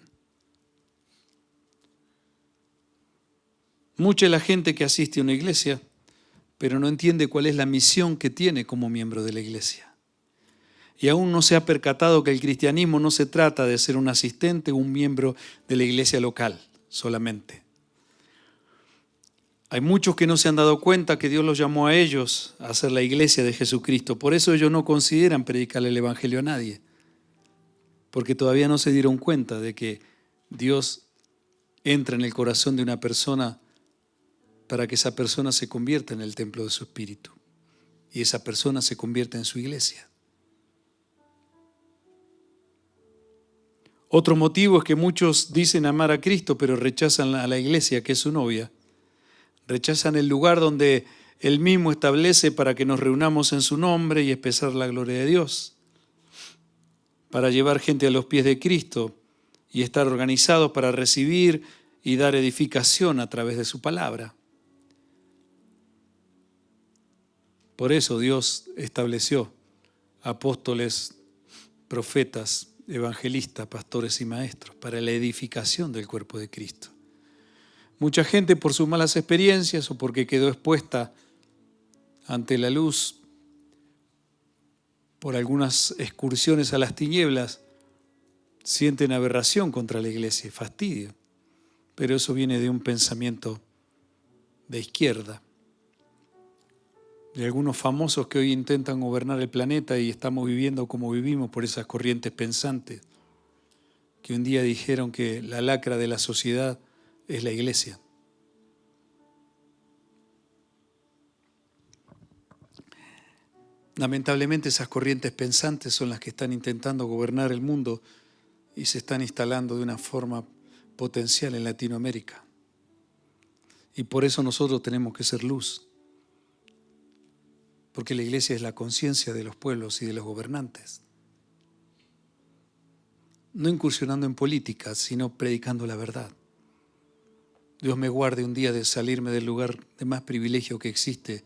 Mucha es la gente que asiste a una iglesia, pero no entiende cuál es la misión que tiene como miembro de la iglesia. Y aún no se ha percatado que el cristianismo no se trata de ser un asistente o un miembro de la iglesia local solamente. Hay muchos que no se han dado cuenta que Dios los llamó a ellos a ser la iglesia de Jesucristo. Por eso ellos no consideran predicarle el evangelio a nadie, porque todavía no se dieron cuenta de que Dios entra en el corazón de una persona para que esa persona se convierta en el templo de su espíritu y esa persona se convierta en su iglesia. Otro motivo es que muchos dicen amar a Cristo, pero rechazan a la iglesia, que es su novia. Rechazan el lugar donde Él mismo establece para que nos reunamos en su nombre y expresar la gloria de Dios, para llevar gente a los pies de Cristo y estar organizados para recibir y dar edificación a través de su palabra. Por eso Dios estableció apóstoles, profetas, evangelistas, pastores y maestros para la edificación del cuerpo de Cristo. Mucha gente, por sus malas experiencias o porque quedó expuesta ante la luz por algunas excursiones a las tinieblas, sienten aberración contra la iglesia, fastidio. Pero eso viene de un pensamiento de izquierda, de algunos famosos que hoy intentan gobernar el planeta y estamos viviendo como vivimos por esas corrientes pensantes que un día dijeron que la lacra de la sociedad es la iglesia. Lamentablemente esas corrientes pensantes son las que están intentando gobernar el mundo y se están instalando de una forma potencial en Latinoamérica. Y por eso nosotros tenemos que ser luz. Porque la iglesia es la conciencia de los pueblos y de los gobernantes. No incursionando en política, sino predicando la verdad. Dios me guarde un día de salirme del lugar de más privilegio que existe,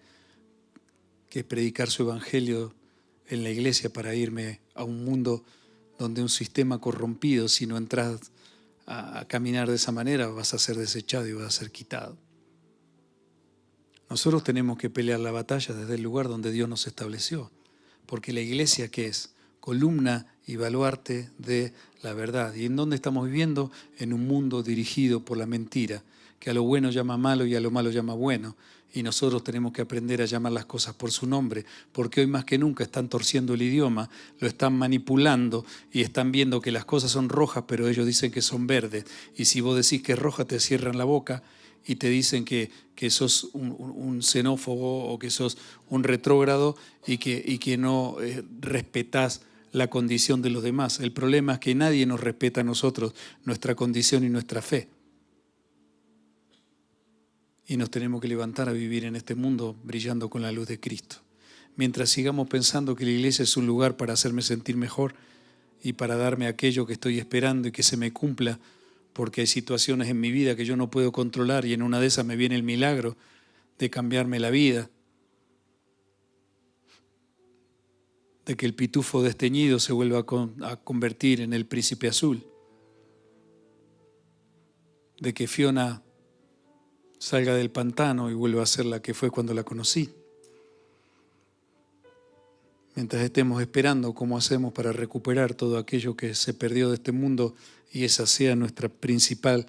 que es predicar su evangelio en la iglesia para irme a un mundo donde un sistema corrompido, si no entras a caminar de esa manera, vas a ser desechado y vas a ser quitado. Nosotros tenemos que pelear la batalla desde el lugar donde Dios nos estableció, porque la iglesia, ¿qué es? Columna y baluarte de la verdad. ¿Y en dónde estamos viviendo? En un mundo dirigido por la mentira, que a lo bueno llama malo y a lo malo llama bueno. Y nosotros tenemos que aprender a llamar las cosas por su nombre, porque hoy más que nunca están torciendo el idioma, lo están manipulando y están viendo que las cosas son rojas, pero ellos dicen que son verdes. Y si vos decís que es roja, te cierran la boca y te dicen que sos un xenófobo o que sos un retrógrado y que no respetás la condición de los demás. El problema es que nadie nos respeta a nosotros, nuestra condición y nuestra fe. Y nos tenemos que levantar a vivir en este mundo brillando con la luz de Cristo. Mientras sigamos pensando que la iglesia es un lugar para hacerme sentir mejor y para darme aquello que estoy esperando y que se me cumpla, porque hay situaciones en mi vida que yo no puedo controlar y en una de esas me viene el milagro de cambiarme la vida, de que el pitufo desteñido se vuelva a convertir en el príncipe azul, de que Fiona salga del pantano y vuelva a ser la que fue cuando la conocí. Mientras estemos esperando cómo hacemos para recuperar todo aquello que se perdió de este mundo y esa sea nuestro principal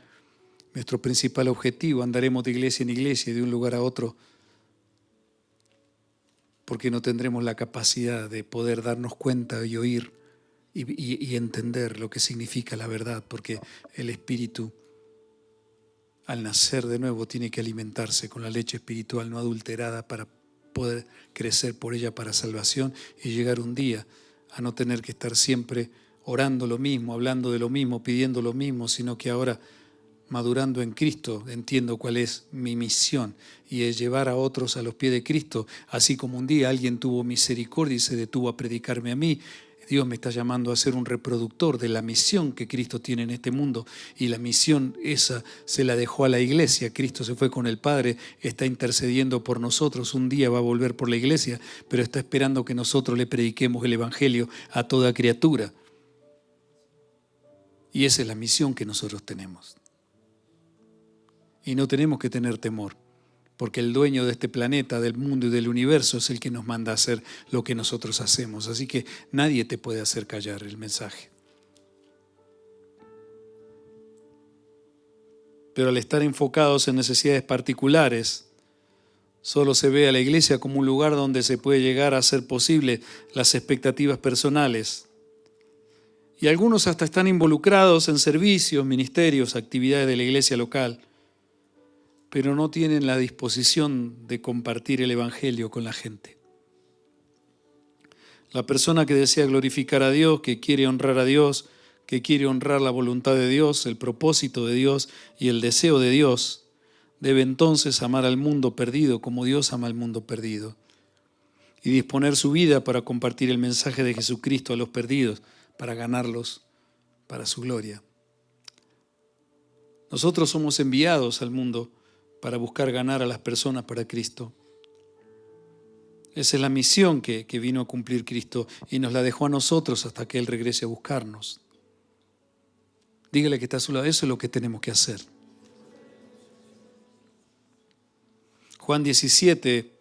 objetivo, andaremos de iglesia en iglesia y de un lugar a otro, porque no tendremos la capacidad de poder darnos cuenta y oír y entender lo que significa la verdad, porque el Espíritu al nacer de nuevo tiene que alimentarse con la leche espiritual no adulterada para poder crecer por ella para salvación y llegar un día a no tener que estar siempre orando lo mismo, hablando de lo mismo, pidiendo lo mismo, sino que ahora, madurando en Cristo, entiendo cuál es mi misión, y es llevar a otros a los pies de Cristo, así como un día alguien tuvo misericordia y se detuvo a predicarme a mí. Dios me está llamando a ser un reproductor de la misión que Cristo tiene en este mundo, y la misión esa se la dejó a la iglesia. Cristo se fue con el Padre, está intercediendo por nosotros, un día va a volver por la iglesia, pero está esperando que nosotros le prediquemos el Evangelio a toda criatura. Y esa es la misión que nosotros tenemos. Y no tenemos que tener temor, porque el dueño de este planeta, del mundo y del universo es el que nos manda a hacer lo que nosotros hacemos. Así que nadie te puede hacer callar el mensaje. Pero al estar enfocados en necesidades particulares, solo se ve a la iglesia como un lugar donde se puede llegar a hacer posible las expectativas personales. Y algunos hasta están involucrados en servicios, ministerios, actividades de la iglesia local, pero no tienen la disposición de compartir el Evangelio con la gente. La persona que desea glorificar a Dios, que quiere honrar a Dios, que quiere honrar la voluntad de Dios, el propósito de Dios y el deseo de Dios, debe entonces amar al mundo perdido como Dios ama al mundo perdido y disponer su vida para compartir el mensaje de Jesucristo a los perdidos, para ganarlos para su gloria. Nosotros somos enviados al mundo para buscar ganar a las personas para Cristo. Esa es la misión que vino a cumplir Cristo y nos la dejó a nosotros hasta que Él regrese a buscarnos. Dígale que está a su lado, eso es lo que tenemos que hacer. Juan 17,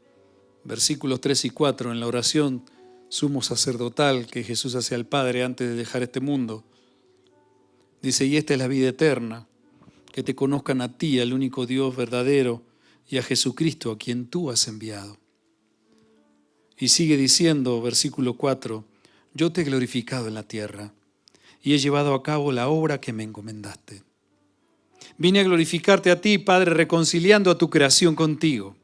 versículos 3 y 4, en la oración sumo sacerdotal que Jesús hace al Padre antes de dejar este mundo. Dice, y esta es la vida eterna, que te conozcan a ti, al único Dios verdadero, y a Jesucristo, a quien tú has enviado. Y sigue diciendo, versículo 4, yo te he glorificado en la tierra, y he llevado a cabo la obra que me encomendaste. Vine a glorificarte a ti, Padre, reconciliando a tu creación contigo.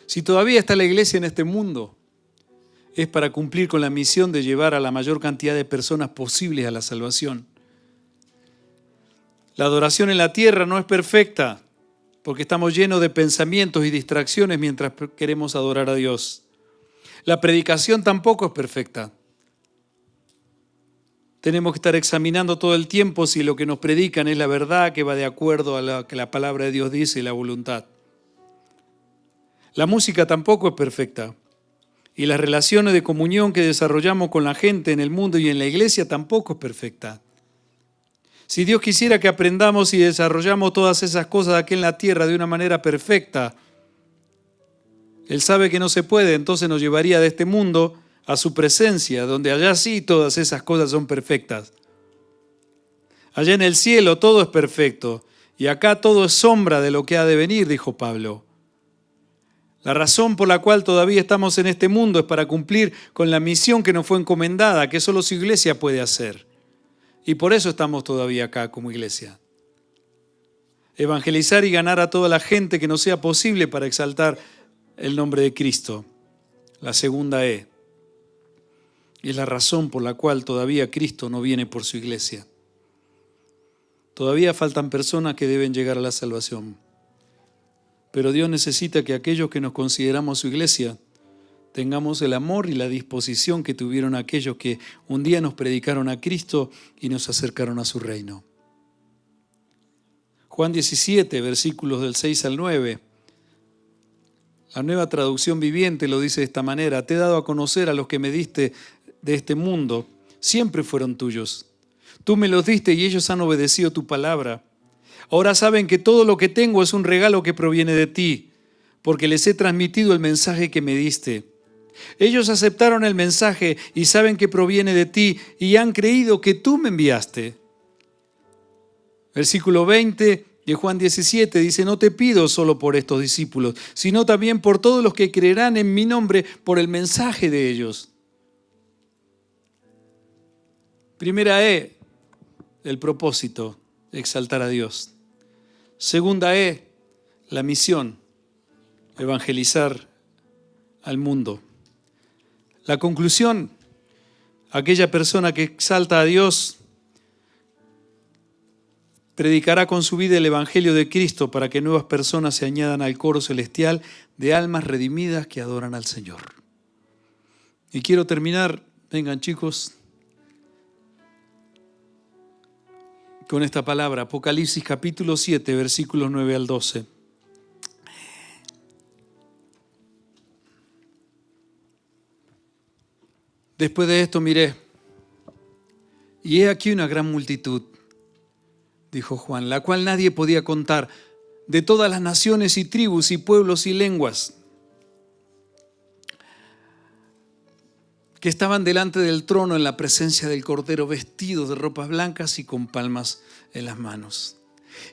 Si todavía está la iglesia en este mundo, es para cumplir con la misión de llevar a la mayor cantidad de personas posibles a la salvación. La adoración en la tierra no es perfecta, porque estamos llenos de pensamientos y distracciones mientras queremos adorar a Dios. La predicación tampoco es perfecta. Tenemos que estar examinando todo el tiempo si lo que nos predican es la verdad, que va de acuerdo a lo que la palabra de Dios dice y la voluntad. La música tampoco es perfecta. Y las relaciones de comunión que desarrollamos con la gente en el mundo y en la iglesia tampoco es perfecta. Si Dios quisiera que aprendamos y desarrollamos todas esas cosas aquí en la tierra de una manera perfecta, Él sabe que no se puede, entonces nos llevaría de este mundo a su presencia, donde allá sí todas esas cosas son perfectas. Allá en el cielo todo es perfecto, y acá todo es sombra de lo que ha de venir, dijo Pablo. La razón por la cual todavía estamos en este mundo es para cumplir con la misión que nos fue encomendada, que solo su iglesia puede hacer. Y por eso estamos todavía acá como iglesia. Evangelizar y ganar a toda la gente que nos sea posible para exaltar el nombre de Cristo. La segunda es la razón por la cual todavía Cristo no viene por su iglesia. Todavía faltan personas que deben llegar a la salvación. Pero Dios necesita que aquellos que nos consideramos su iglesia tengamos el amor y la disposición que tuvieron aquellos que un día nos predicaron a Cristo y nos acercaron a su reino. Juan 17, versículos del 6 al 9. La Nueva Traducción Viviente lo dice de esta manera: te he dado a conocer a los que me diste de este mundo, siempre fueron tuyos. Tú me los diste y ellos han obedecido tu palabra. Ahora saben que todo lo que tengo es un regalo que proviene de ti, porque les he transmitido el mensaje que me diste. Ellos aceptaron el mensaje y saben que proviene de ti y han creído que tú me enviaste. Versículo 20 de Juan 17 dice: no te pido solo por estos discípulos, sino también por todos los que creerán en mi nombre por el mensaje de ellos. Primera E, el propósito, exaltar a Dios. Segunda E, la misión, evangelizar al mundo. La conclusión, Aquella persona que exalta a Dios predicará con su vida el Evangelio de Cristo para que nuevas personas se añadan al coro celestial de almas redimidas que adoran al Señor. Y quiero terminar, vengan chicos, con esta palabra, Apocalipsis capítulo 7, versículos 9 al 12. Después de esto miré, y he aquí una gran multitud, dijo Juan, la cual nadie podía contar, de todas las naciones y tribus y pueblos y lenguas, que estaban delante del trono en la presencia del Cordero, vestidos de ropas blancas y con palmas en las manos.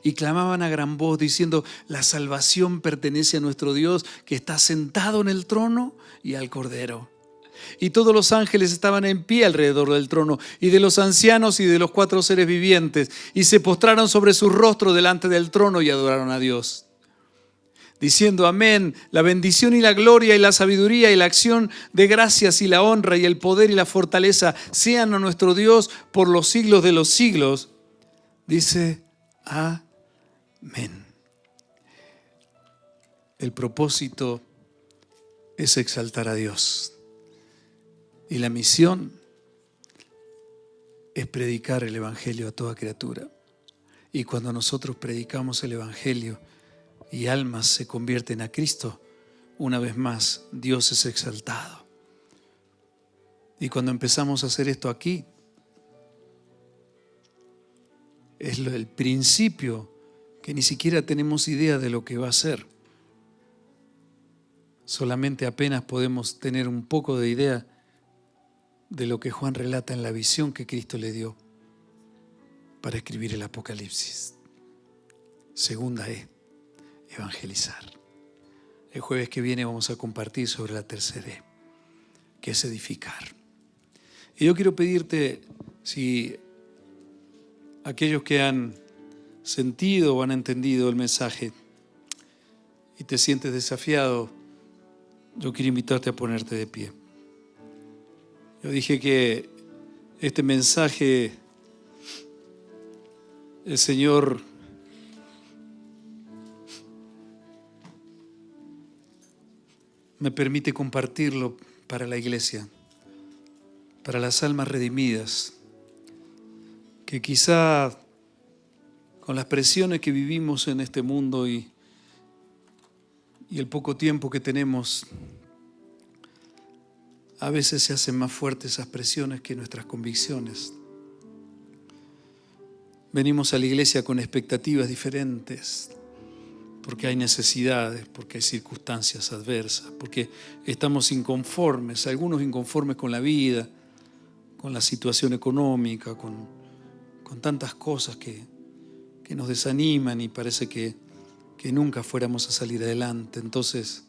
Y clamaban a gran voz diciendo, la salvación pertenece a nuestro Dios que está sentado en el trono y al Cordero. Y todos los ángeles estaban en pie alrededor del trono, y de los ancianos y de los 4 seres vivientes, y se postraron sobre su rostro delante del trono y adoraron a Dios, diciendo amén, la bendición y la gloria y la sabiduría y la acción de gracias y la honra y el poder y la fortaleza sean a nuestro Dios por los siglos de los siglos. Dice amén. El propósito es exaltar a Dios. Y la misión es predicar el Evangelio a toda criatura. Y cuando nosotros predicamos el Evangelio y almas se convierten a Cristo, una vez más Dios es exaltado. Y cuando empezamos a hacer esto aquí, es el principio que ni siquiera tenemos idea de lo que va a ser. Solamente apenas podemos tener un poco de idea de lo que Juan relata en la visión que Cristo le dio para escribir el Apocalipsis. Segunda es evangelizar. El jueves que viene vamos a compartir sobre la tercera E, que es edificar. Y yo quiero pedirte, si aquellos que han sentido o han entendido el mensaje y te sientes desafiado, yo quiero invitarte a ponerte de pie. Yo dije que este mensaje el Señor me permite compartirlo para la iglesia, para las almas redimidas, que quizá con las presiones que vivimos en este mundo y el poco tiempo que tenemos, a veces se hacen más fuertes esas presiones que nuestras convicciones. Venimos a la iglesia con expectativas diferentes, porque hay necesidades, porque hay circunstancias adversas, porque estamos inconformes, algunos inconformes con la vida, con la situación económica, con tantas cosas que nos desaniman y parece que nunca fuéramos a salir adelante. Entonces,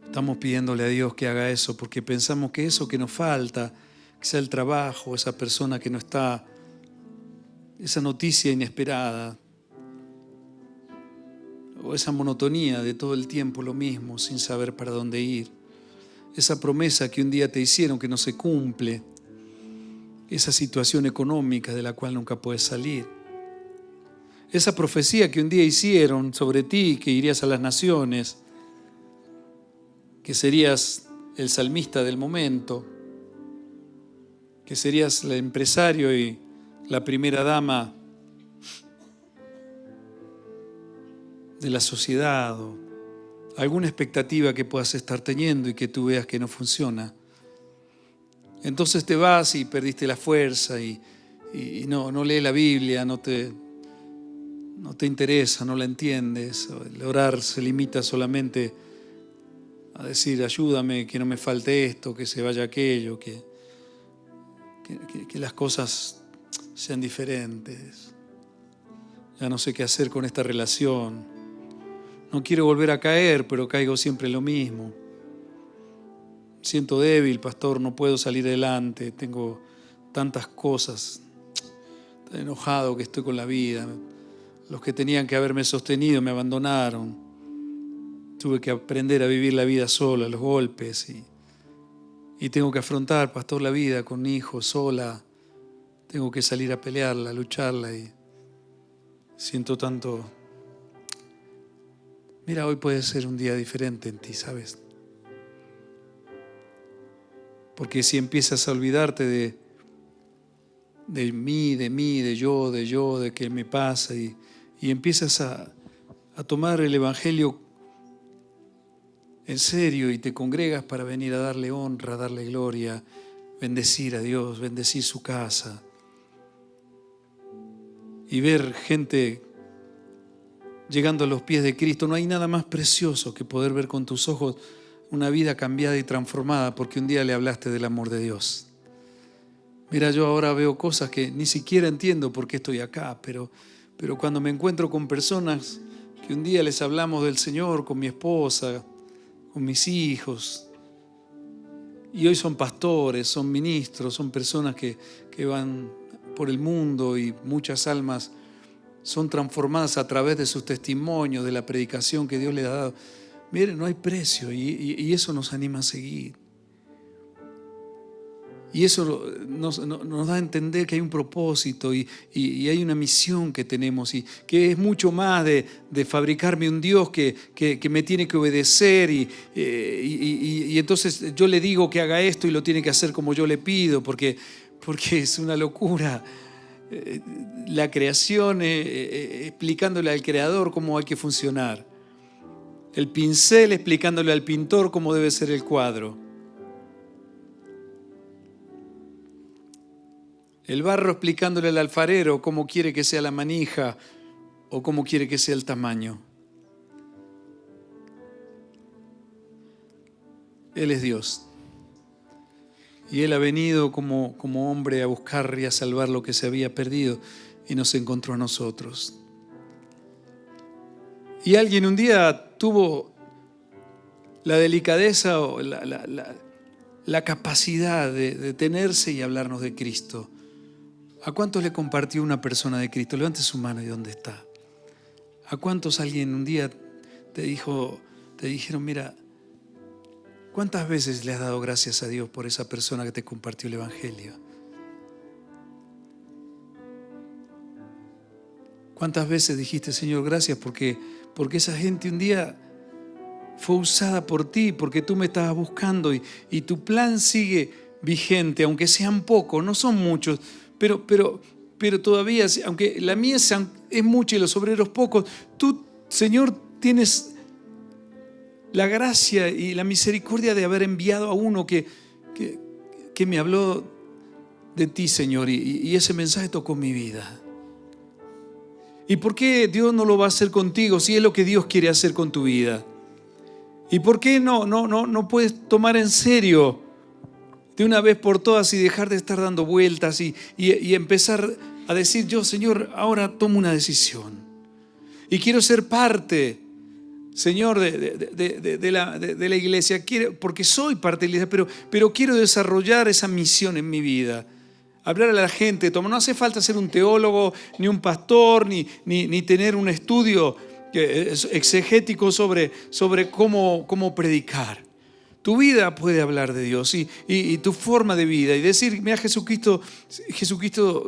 estamos pidiéndole a Dios que haga eso, porque pensamos que eso que nos falta, que sea el trabajo, esa persona que no está, esa noticia inesperada, o esa monotonía de todo el tiempo lo mismo, sin saber para dónde ir, esa promesa que un día te hicieron que no se cumple, esa situación económica de la cual nunca puedes salir, esa profecía que un día hicieron sobre ti, que irías a las naciones, que serías el salmista del momento, que serías el empresario y la primera dama de la sociedad, o alguna expectativa que puedas estar teniendo y que tú veas que no funciona. Entonces te vas y perdiste la fuerza y no lees la Biblia, no te interesa, no la entiendes. El orar se limita solamente a decir, ayúdame, que no me falte esto, que se vaya aquello, que las cosas sean diferentes. Ya no sé qué hacer con esta relación. No quiero volver a caer, pero caigo siempre en lo mismo. Siento débil, pastor, no puedo salir adelante, tengo tantas cosas. Estoy enojado que estoy con la vida. Los que tenían que haberme sostenido me abandonaron. Tuve que aprender a vivir la vida sola, los golpes. y tengo que afrontar, pastor, la vida con hijos, sola. Tengo que salir a pelearla, a lucharla y siento tanto. Mira, hoy puede ser un día diferente en ti, ¿sabes? Porque si empiezas a olvidarte de mí, de yo, de qué me pasa y empiezas a tomar el Evangelio en serio y te congregas para venir a darle honra, a darle gloria, bendecir a Dios, bendecir su casa y ver gente llegando a los pies de Cristo. No hay nada más precioso que poder ver con tus ojos una vida cambiada y transformada porque un día le hablaste del amor de Dios. Mira, yo ahora veo cosas que ni siquiera entiendo por qué estoy acá, pero cuando me encuentro con personas que un día les hablamos del Señor, con mi esposa, con mis hijos, y hoy son pastores, son ministros, son personas que van por el mundo y muchas almas son transformadas a través de sus testimonios, de la predicación que Dios les ha dado. Miren, no hay precio y eso nos anima a seguir. Y eso nos da a entender que hay un propósito y hay una misión que tenemos y que es mucho más de fabricarme un Dios que me tiene que obedecer y entonces yo le digo que haga esto y lo tiene que hacer como yo le pido porque es una locura. La creación explicándole al creador cómo hay que funcionar. El pincel explicándole al pintor cómo debe ser el cuadro. El barro explicándole al alfarero cómo quiere que sea la manija o cómo quiere que sea el tamaño. Él es Dios. Y Él ha venido como hombre a buscar y a salvar lo que se había perdido y nos encontró a nosotros. Y alguien un día tuvo la delicadeza o la capacidad de detenerse y hablarnos de Cristo. ¿A cuántos le compartió una persona de Cristo? Levante su mano y ¿dónde está? ¿A cuántos alguien un día te dijeron, mira, ¿cuántas veces le has dado gracias a Dios por esa persona que te compartió el Evangelio? ¿Cuántas veces dijiste, Señor, gracias porque esa gente un día fue usada por ti, porque tú me estabas buscando y tu plan sigue vigente, aunque sean pocos, no son muchos, pero todavía, aunque la mía es mucha y los obreros pocos, tú, Señor, tienes la gracia y la misericordia de haber enviado a uno que me habló de ti, Señor, y ese mensaje tocó mi vida. ¿Y por qué Dios no lo va a hacer contigo si es lo que Dios quiere hacer con tu vida? ¿Y por qué no puedes tomar en serio de una vez por todas y dejar de estar dando vueltas y empezar a decir, yo, Señor, ahora tomo una decisión y quiero ser parte, Señor, de la iglesia, porque soy parte de la iglesia, pero quiero desarrollar esa misión en mi vida. Hablar a la gente, no hace falta ser un teólogo, ni un pastor, ni tener un estudio exegético sobre cómo predicar. Tu vida puede hablar de Dios y tu forma de vida y decir, mira, Jesucristo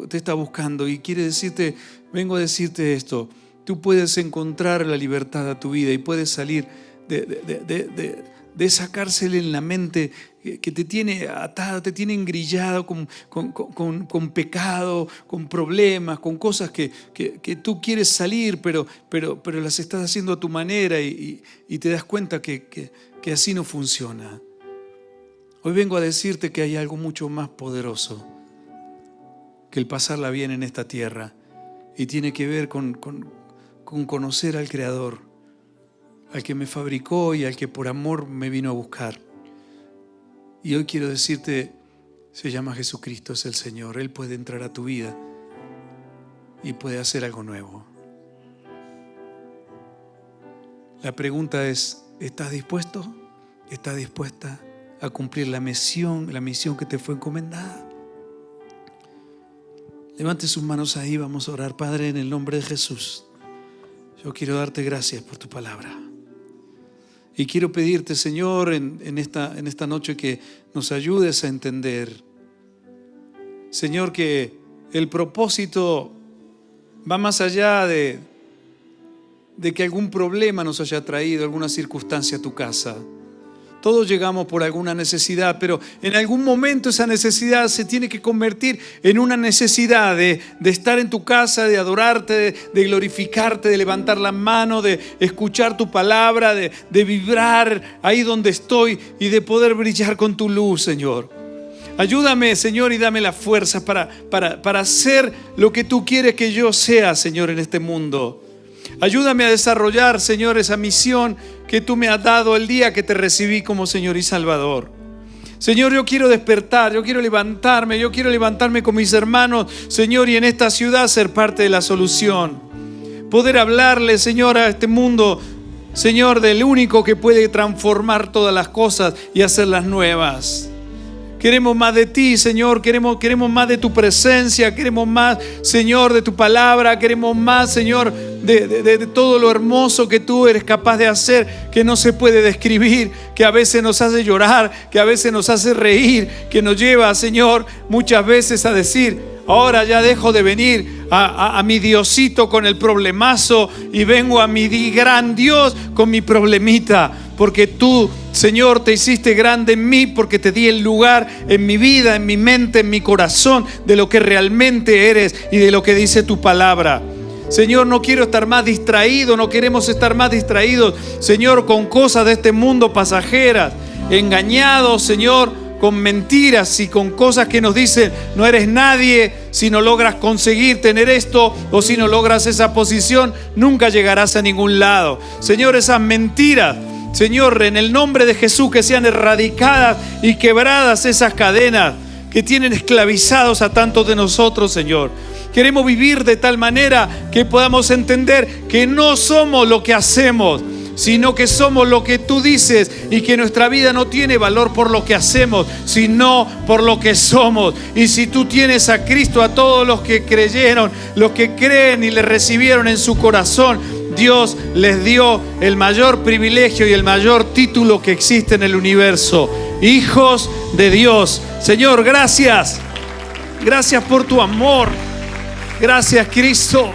te está buscando y quiere decirte, vengo a decirte esto. Tú puedes encontrar la libertad a tu vida y puedes salir de esa cárcel en la mente que te tiene atado, te tiene engrillado con pecado, con problemas, con cosas que tú quieres salir, pero las estás haciendo a tu manera y te das cuenta que así no funciona. Hoy vengo a decirte que hay algo mucho más poderoso que el pasarla bien en esta tierra y tiene que ver con conocer al Creador, al que me fabricó y al que por amor me vino a buscar. Y hoy quiero decirte, se llama Jesucristo, es el Señor. Él puede entrar a tu vida y puede hacer algo nuevo. La pregunta es, ¿estás dispuesto? ¿Estás dispuesta a cumplir la misión que te fue encomendada? Levante sus manos ahí, vamos a orar. Padre, en el nombre de Jesús, yo quiero darte gracias por tu palabra. Y quiero pedirte, Señor, en esta noche que nos ayudes a entender, Señor, que el propósito va más allá de que algún problema nos haya traído, alguna circunstancia a tu casa. Todos llegamos por alguna necesidad, pero en algún momento esa necesidad se tiene que convertir en una necesidad de estar en tu casa, de adorarte, de glorificarte, de levantar la mano, de escuchar tu palabra, de vibrar ahí donde estoy y de poder brillar con tu luz, Señor. Ayúdame, Señor, y dame la fuerza para hacer lo que tú quieres que yo sea, Señor, en este mundo. Ayúdame a desarrollar, Señor, esa misión que tú me has dado el día que te recibí como Señor y Salvador. Señor, yo quiero despertar, yo quiero levantarme con mis hermanos, Señor, y en esta ciudad ser parte de la solución. Poder hablarle, Señor, a este mundo, Señor, del único que puede transformar todas las cosas y hacerlas nuevas. Queremos más de ti, Señor, queremos más de tu presencia, queremos más, Señor, de tu palabra, queremos más, Señor, de todo lo hermoso que tú eres capaz de hacer, que no se puede describir, que a veces nos hace llorar, que a veces nos hace reír, que nos lleva, Señor, muchas veces a decir: ahora ya dejo de venir a mi Diosito con el problemazo y vengo a mi gran Dios con mi problemita, porque tú, Señor, te hiciste grande en mí, porque te di el lugar en mi vida, en mi mente, en mi corazón, de lo que realmente eres y de lo que dice tu palabra. Señor, no quiero estar más distraído, no queremos estar más distraídos, Señor, con cosas de este mundo pasajeras, engañados, Señor, con mentiras y con cosas que nos dicen: no eres nadie si no logras conseguir tener esto, o si no logras esa posición, nunca llegarás a ningún lado. Señor, esas mentiras, Señor, en el nombre de Jesús, que sean erradicadas y quebradas esas cadenas que tienen esclavizados a tantos de nosotros, Señor. Queremos vivir de tal manera que podamos entender que no somos lo que hacemos, sino que somos lo que tú dices, y que nuestra vida no tiene valor por lo que hacemos, sino por lo que somos. Y si tú tienes a Cristo, a todos los que creyeron, los que creen y le recibieron en su corazón, Dios les dio el mayor privilegio y el mayor título que existe en el universo: hijos de Dios. Señor, gracias. Gracias por tu amor. Gracias, Cristo.